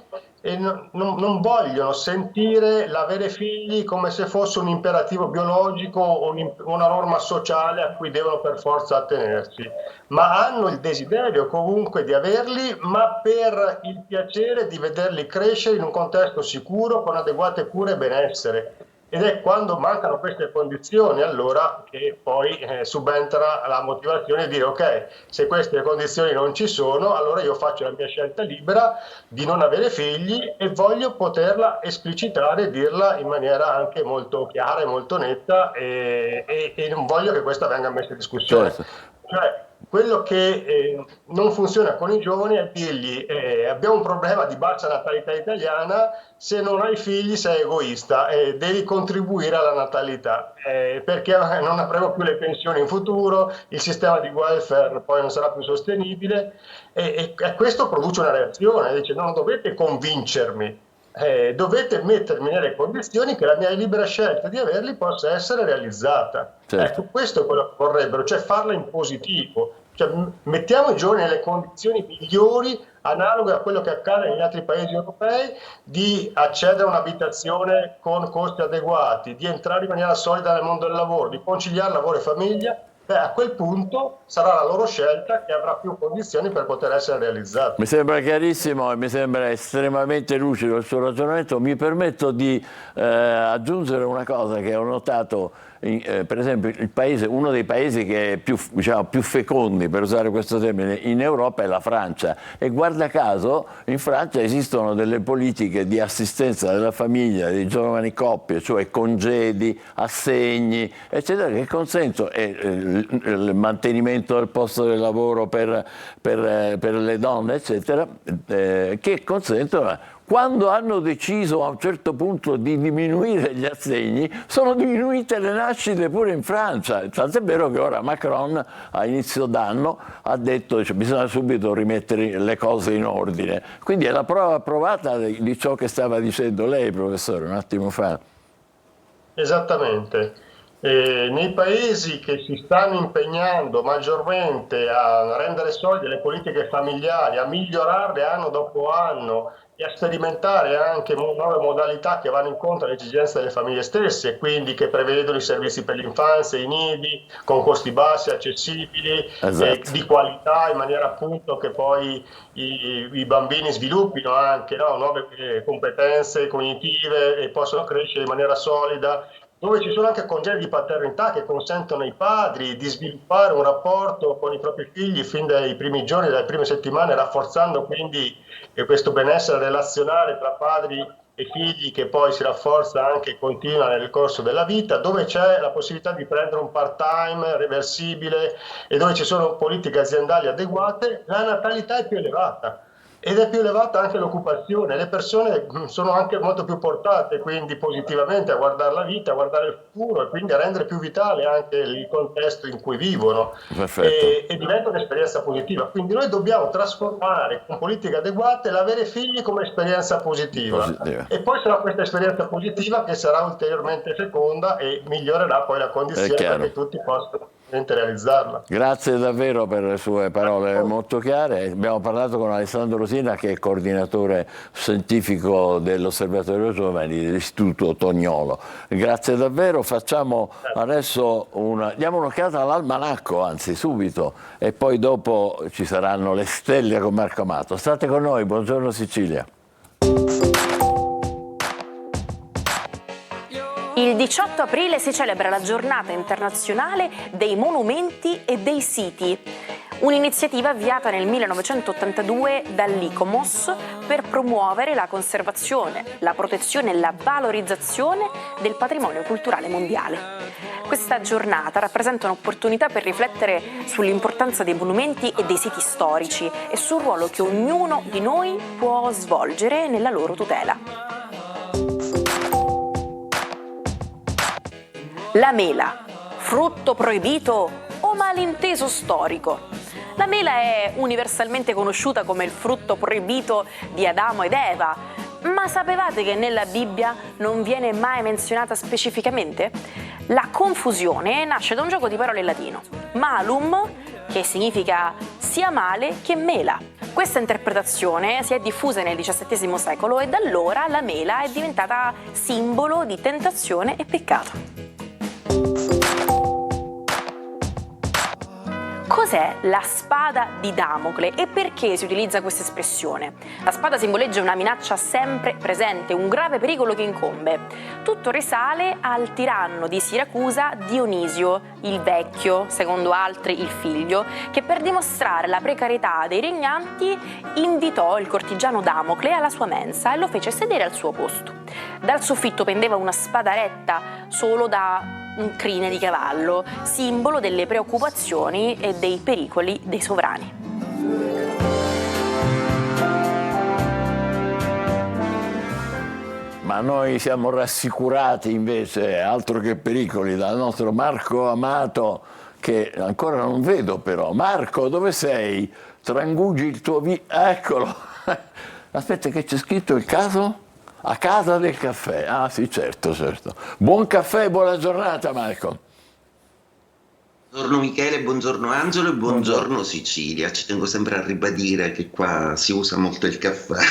non vogliono sentire l'avere figli come se fosse un imperativo biologico o una norma sociale a cui devono per forza attenersi, ma hanno il desiderio comunque di averli, ma per il piacere di vederli crescere in un contesto sicuro, con adeguate cure e benessere. Ed è quando mancano queste condizioni allora che poi subentra la motivazione di dire: ok, se queste condizioni non ci sono, allora io faccio la mia scelta libera di non avere figli e voglio poterla esplicitare e dirla in maniera anche molto chiara e molto netta, e non voglio che questa venga messa in discussione. Certo. Cioè, quello che non funziona con i giovani è dirgli abbiamo un problema di bassa natalità italiana, se non hai figli sei egoista e devi contribuire alla natalità, perché non avremo più le pensioni in futuro, il sistema di welfare poi non sarà più sostenibile e questo produce una reazione, dice non dovete convincermi, dovete mettermi nelle condizioni che la mia libera scelta di averli possa essere realizzata. Certo. Ecco, questo è quello che vorrebbero, cioè farla in positivo, cioè, mettiamo i giovani nelle condizioni migliori, analoghe a quello che accade negli altri paesi europei, di accedere a un'abitazione con costi adeguati, di entrare in maniera solida nel mondo del lavoro, di conciliare lavoro e famiglia. A quel punto sarà la loro scelta che avrà più condizioni per poter essere realizzata. Mi sembra chiarissimo e mi sembra estremamente lucido il suo ragionamento. Mi permetto di aggiungere una cosa che ho notato, per esempio uno dei paesi che è più fecondi, per usare questo termine, in Europa è la Francia, e guarda caso in Francia esistono delle politiche di assistenza della famiglia, dei giovani coppie, cioè congedi, assegni, eccetera, che consentono il mantenimento del posto di lavoro per le donne, eccetera, che consentono. Quando hanno deciso a un certo punto di diminuire gli assegni, sono diminuite le nascite pure in Francia. Tant'è vero che ora Macron a inizio d'anno ha detto che bisogna subito rimettere le cose in ordine. Quindi è la prova provata di ciò che stava dicendo lei, professore, un attimo fa. Esattamente. Nei paesi che si stanno impegnando maggiormente a rendere solide le politiche familiari, a migliorarle anno dopo anno e a sperimentare anche nuove modalità che vanno incontro alle esigenze delle famiglie stesse, quindi che prevedono i servizi per l'infanzia, i nidi, con costi bassi, accessibili, esatto, di qualità, in maniera appunto che poi i bambini sviluppino anche nuove competenze cognitive e possano crescere in maniera solida, dove ci sono anche congedi di paternità che consentono ai padri di sviluppare un rapporto con i propri figli fin dai primi giorni, dalle prime settimane, rafforzando quindi questo benessere relazionale tra padri e figli che poi si rafforza anche e continua nel corso della vita, dove c'è la possibilità di prendere un part-time reversibile e dove ci sono politiche aziendali adeguate, la natalità è più elevata. Ed è più elevata anche l'occupazione, le persone sono anche molto più portate quindi positivamente a guardare la vita, a guardare il futuro e quindi a rendere più vitale anche il contesto in cui vivono e diventa un'esperienza positiva. Quindi noi dobbiamo trasformare con politiche adeguate l'avere figli come esperienza positiva. E poi sarà questa esperienza positiva che sarà ulteriormente feconda e migliorerà poi la condizione perché tutti possano realizzarla. Grazie davvero per le sue parole molto chiare. Abbiamo parlato con Alessandro Rosina, che è coordinatore scientifico dell'Osservatorio Giovani dell'Istituto Tognolo. Grazie davvero. Facciamo adesso diamo un'occhiata all'almanacco, anzi subito, e poi dopo ci saranno le stelle con Marco Amato. State con noi, buongiorno Sicilia. Il 18 aprile si celebra la giornata internazionale dei monumenti e dei siti, un'iniziativa avviata nel 1982 dall'ICOMOS per promuovere la conservazione, la protezione e la valorizzazione del patrimonio culturale mondiale. Questa giornata rappresenta un'opportunità per riflettere sull'importanza dei monumenti e dei siti storici e sul ruolo che ognuno di noi può svolgere nella loro tutela. La mela, frutto proibito o malinteso storico? La mela è universalmente conosciuta come il frutto proibito di Adamo ed Eva, ma sapevate che nella Bibbia non viene mai menzionata specificamente? La confusione nasce da un gioco di parole in latino, malum, che significa sia male che mela. Questa interpretazione si è diffusa nel XVII secolo e da allora la mela è diventata simbolo di tentazione e peccato. Cos'è la spada di Damocle e perché si utilizza questa espressione? La spada simboleggia una minaccia sempre presente, un grave pericolo che incombe. Tutto risale al tiranno di Siracusa Dionisio il Vecchio, secondo altri il figlio, che per dimostrare la precarietà dei regnanti invitò il cortigiano Damocle alla sua mensa e lo fece sedere al suo posto. Dal soffitto pendeva una spada retta solo da un crine di cavallo, simbolo delle preoccupazioni e dei pericoli dei sovrani. Ma noi siamo rassicurati invece, altro che pericoli, dal nostro Marco Amato, che ancora non vedo però. Marco, dove sei? Trangugi il tuo Eccolo! Aspetta, che c'è scritto il caso? A casa del caffè. Ah sì, certo. Buon caffè e buona giornata, Marco. Buongiorno Michele, buongiorno Angelo e buongiorno Sicilia. Ci tengo sempre a ribadire che qua si usa molto il caffè.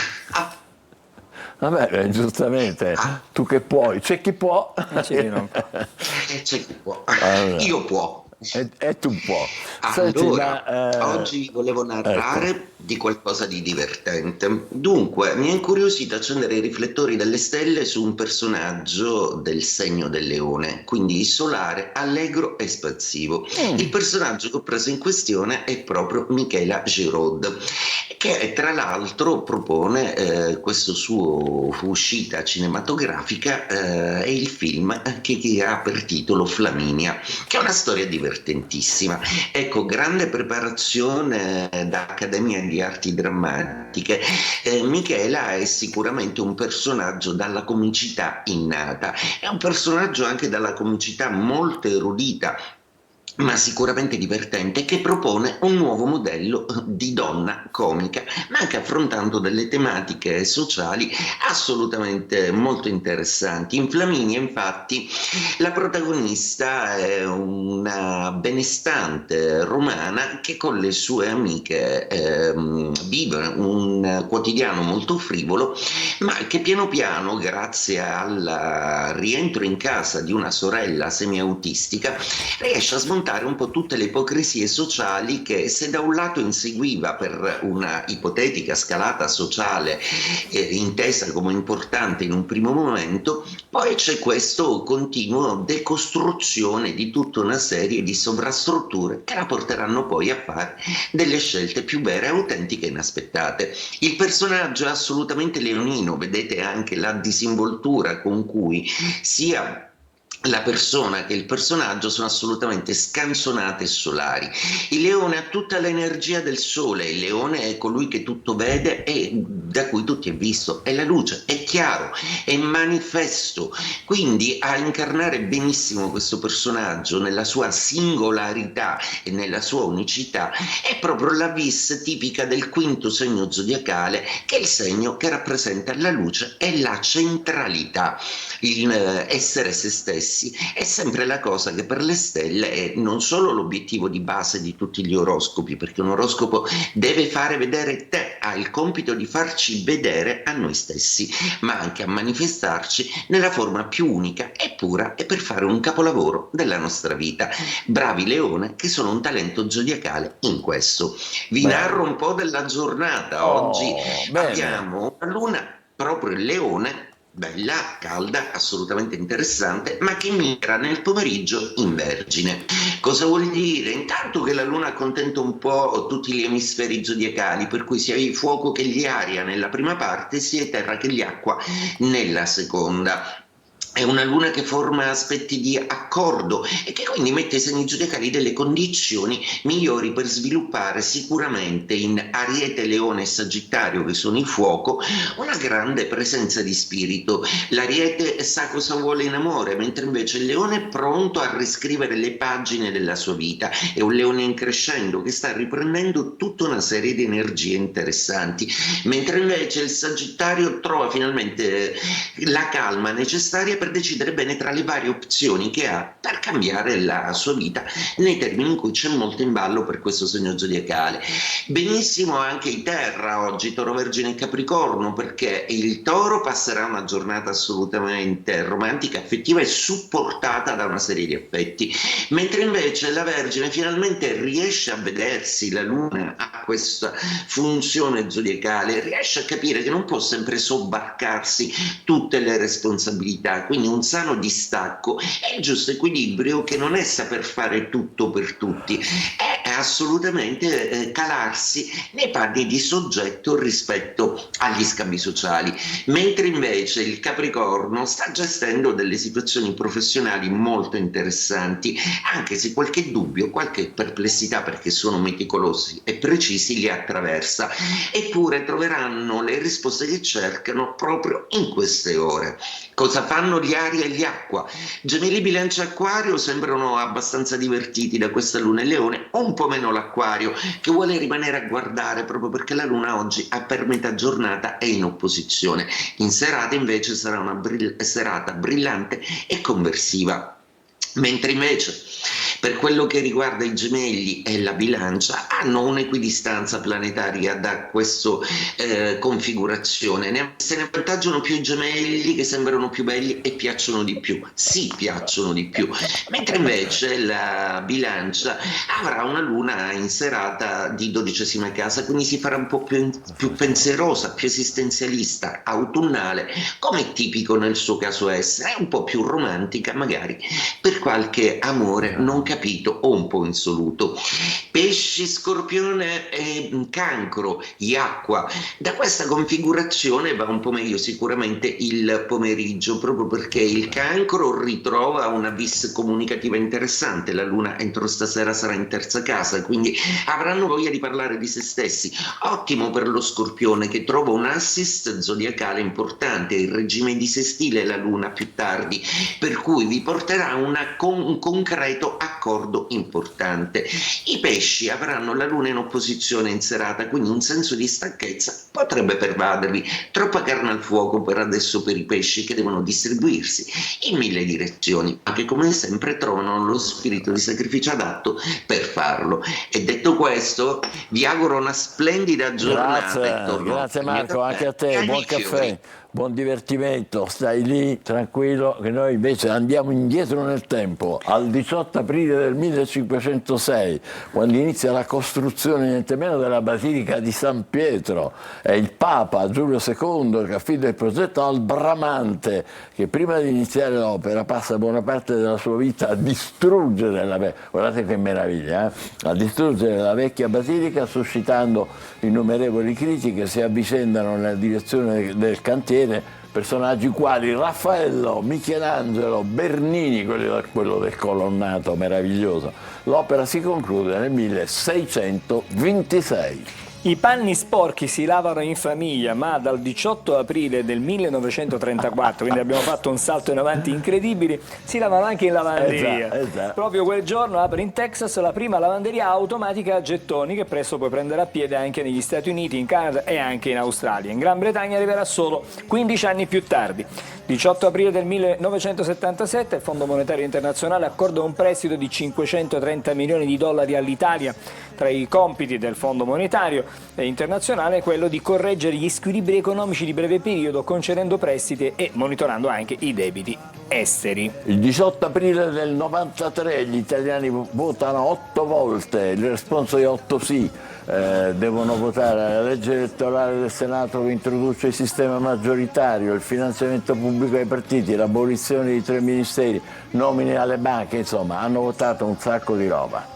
Vabbè, giustamente, tu che puoi, c'è chi può. C'è chi può. Allora. Io può. E tu puoi. Allora, oggi volevo narrare di qualcosa di divertente. Dunque, mi ha incuriosito accendere i riflettori delle stelle su un personaggio del segno del leone, quindi solare, allegro e espansivo. Il personaggio che ho preso in questione è proprio Michela Giraud, che tra l'altro propone questo suo uscita cinematografica e il film che ha per titolo Flaminia, che è una storia divertentissima. Ecco, grande preparazione da Accademia di Arti Drammatiche. Michela è sicuramente un personaggio dalla comicità innata, è un personaggio anche dalla comicità molto erudita, ma sicuramente divertente, che propone un nuovo modello di donna comica, ma anche affrontando delle tematiche sociali assolutamente molto interessanti. In Flaminia, infatti, la protagonista è una benestante romana che con le sue amiche vive un quotidiano molto frivolo, ma che piano piano, grazie al rientro in casa di una sorella semi-autistica, riesce a smontare un po' tutte le ipocrisie sociali che, se da un lato inseguiva per una ipotetica scalata sociale intesa come importante in un primo momento, poi c'è questo continuo decostruzione di tutta una serie di sovrastrutture che la porteranno poi a fare delle scelte più vere, autentiche e inaspettate. Il personaggio è assolutamente leonino, vedete anche la disinvoltura con cui sia la persona che il personaggio sono assolutamente scanzonate e solari. Il leone ha tutta l'energia del sole, il leone è colui che tutto vede e da cui tutto è visto, è la luce, è chiaro, è manifesto. Quindi a incarnare benissimo questo personaggio nella sua singolarità e nella sua unicità è proprio la vis tipica del quinto segno zodiacale, che è il segno che rappresenta la luce e la centralità, il essere se stessi. È sempre la cosa che per le stelle è non solo l'obiettivo di base di tutti gli oroscopi, perché un oroscopo deve fare vedere te, ha il compito di farci vedere a noi stessi, ma anche a manifestarci nella forma più unica e pura e per fare un capolavoro della nostra vita. Bravi Leone, che sono un talento zodiacale in questo. Vi narro un po' della giornata. Oggi abbiamo una luna proprio in Leone, bella, calda, assolutamente interessante, ma che mira nel pomeriggio in Vergine. Cosa vuol dire? Intanto che la Luna accontenta un po' tutti gli emisferi zodiacali, per cui sia il fuoco che gli aria nella prima parte, sia terra che gli acqua nella seconda. È una luna che forma aspetti di accordo e che quindi mette ai segni zodiacali delle condizioni migliori per sviluppare sicuramente in Ariete, Leone e Sagittario, che sono il fuoco, una grande presenza di spirito. L'Ariete sa cosa vuole in amore, mentre invece il Leone è pronto a riscrivere le pagine della sua vita. È un Leone in crescendo che sta riprendendo tutta una serie di energie interessanti, mentre invece il Sagittario trova finalmente la calma necessaria per decidere bene tra le varie opzioni che ha per cambiare la sua vita nei termini in cui c'è molto in ballo per questo segno zodiacale. Benissimo anche i Terra oggi, Toro, Vergine e Capricorno, perché il Toro passerà una giornata assolutamente romantica, affettiva e supportata da una serie di affetti, mentre invece la Vergine finalmente riesce a vedersi, la Luna ha questa funzione zodiacale, riesce a capire che non può sempre sobbarcarsi tutte le responsabilità, quindi un sano distacco è il giusto equilibrio, che non è saper fare tutto per tutti, è assolutamente calarsi nei panni di soggetto rispetto agli scambi sociali, mentre invece il Capricorno sta gestendo delle situazioni professionali molto interessanti, anche se qualche dubbio, qualche perplessità, perché sono meticolosi e precisi, li attraversa, eppure troveranno le risposte che cercano proprio in queste ore. Cosa fanno gli Aria e gli Acqua? Gemelli, Bilancia e Acquario sembrano abbastanza divertiti da questa Luna in Leone, un po' meno l'Acquario, che vuole rimanere a guardare proprio perché la Luna oggi a per metà giornata è in opposizione. In serata invece sarà una serata brillante e conversiva. Mentre invece per quello che riguarda i Gemelli e la Bilancia hanno un'equidistanza planetaria da questa configurazione, se ne avvantaggiano più i Gemelli, che sembrano più belli e piacciono di più, sì, piacciono di più, mentre invece la Bilancia avrà una Luna in serata di 12ª casa, quindi si farà un po' più pensierosa, più esistenzialista, autunnale, come è tipico nel suo caso essere, un po' più romantica magari, per qualche amore non capito o un po' insoluto. Pesci, Scorpione e Cancro, gli Acqua, da questa configurazione va un po' meglio sicuramente il pomeriggio, proprio perché il Cancro ritrova una vis comunicativa interessante, la Luna entro stasera sarà in terza casa, quindi avranno voglia di parlare di se stessi. Ottimo per lo Scorpione, che trova un assist zodiacale importante, il regime di sestile la Luna più tardi, per cui vi porterà un concreto accordo importante. I Pesci avranno la Luna in opposizione in serata, quindi un senso di stanchezza potrebbe pervadervi. Troppa carne al fuoco per adesso per i Pesci, che devono distribuirsi in 1000 direzioni, ma che come sempre trovano lo spirito di sacrificio adatto per farlo. E detto questo, vi auguro una splendida giornata. Grazie Marco, anche a te, buon caffè. Buon divertimento, stai lì tranquillo, che noi invece andiamo indietro nel tempo, al 18 aprile del 1506, quando inizia la costruzione niente meno della Basilica di San Pietro. È il Papa Giulio II che affida il progetto al Bramante, che prima di iniziare l'opera passa buona parte della sua vita a distruggere guardate che meraviglia, a distruggere la vecchia basilica, suscitando innumerevoli critiche che si avvicendano nella direzione del cantiere. Personaggi quali Raffaello, Michelangelo, Bernini, quello del colonnato meraviglioso. L'opera si conclude nel 1626. I panni sporchi si lavano in famiglia, ma dal 18 aprile del 1934, quindi abbiamo fatto un salto in avanti incredibile, si lavano anche in lavanderia. Esatto. Proprio quel giorno apre in Texas la prima lavanderia automatica a gettoni, che presto poi prenderà piede anche negli Stati Uniti, in Canada e anche in Australia. In Gran Bretagna arriverà solo 15 anni più tardi. 18 aprile del 1977 il Fondo Monetario Internazionale accorda un prestito di 530 milioni di dollari all'Italia. Tra i compiti del Fondo Monetario Internazionale è quello di correggere gli squilibri economici di breve periodo, concedendo prestiti e monitorando anche i debiti esteri. Il 18 aprile del 93 gli italiani votano 8 volte, il responso è 8 sì. Devono votare la legge elettorale del Senato che introduce il sistema maggioritario, il finanziamento pubblico ai partiti, l'abolizione di 3 ministeri, nomine alle banche, insomma hanno votato un sacco di roba.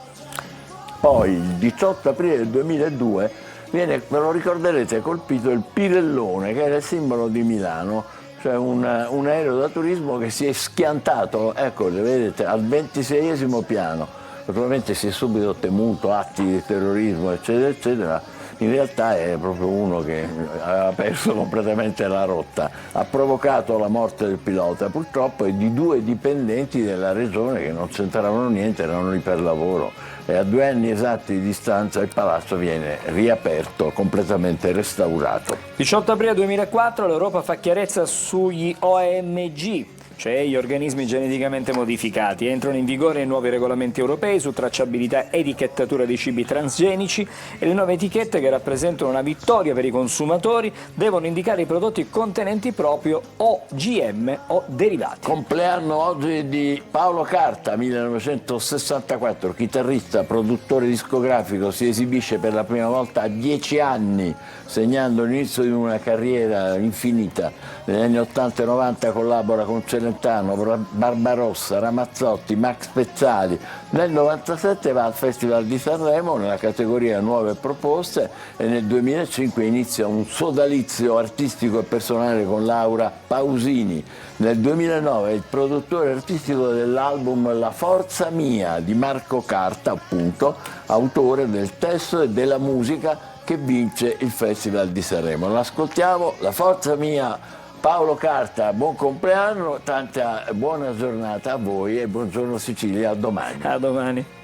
Poi il 18 aprile del 2002 viene, ve lo ricorderete, colpito il Pirellone, che era il simbolo di Milano, cioè un aereo da turismo che si è schiantato, ecco, vedete, al 26esimo piano. Naturalmente si è subito temuto atti di terrorismo, eccetera, eccetera. In realtà è proprio uno che aveva perso completamente la rotta. Ha provocato la morte del pilota, purtroppo, e di 2 dipendenti della regione che non c'entravano niente, erano lì per lavoro. E a 2 anni esatti di distanza il palazzo viene riaperto, completamente restaurato. 18 aprile 2004 l'Europa fa chiarezza sugli OMG, cioè gli organismi geneticamente modificati. Entrano in vigore i nuovi regolamenti europei su tracciabilità e etichettatura dei cibi transgenici, e le nuove etichette, che rappresentano una vittoria per i consumatori, devono indicare i prodotti contenenti proprio OGM o derivati. Compleanno oggi di Paolo Carta, 1964, chitarrista, produttore discografico, si esibisce per la prima volta a 10 anni, segnando l'inizio di una carriera infinita. Negli anni 80 e 90 collabora con Celentano, Celentano, Barbarossa, Ramazzotti, Max Pezzali. Nel 97 va al Festival di Sanremo nella categoria Nuove Proposte e nel 2005 inizia un sodalizio artistico e personale con Laura Pausini. Nel 2009 è il produttore artistico dell'album La Forza Mia di Marco Carta, appunto, autore del testo e della musica che vince il Festival di Sanremo. L'ascoltiamo, La Forza Mia, Paolo Carta, buon compleanno, tanta buona giornata a voi e buongiorno Sicilia, a domani. A domani.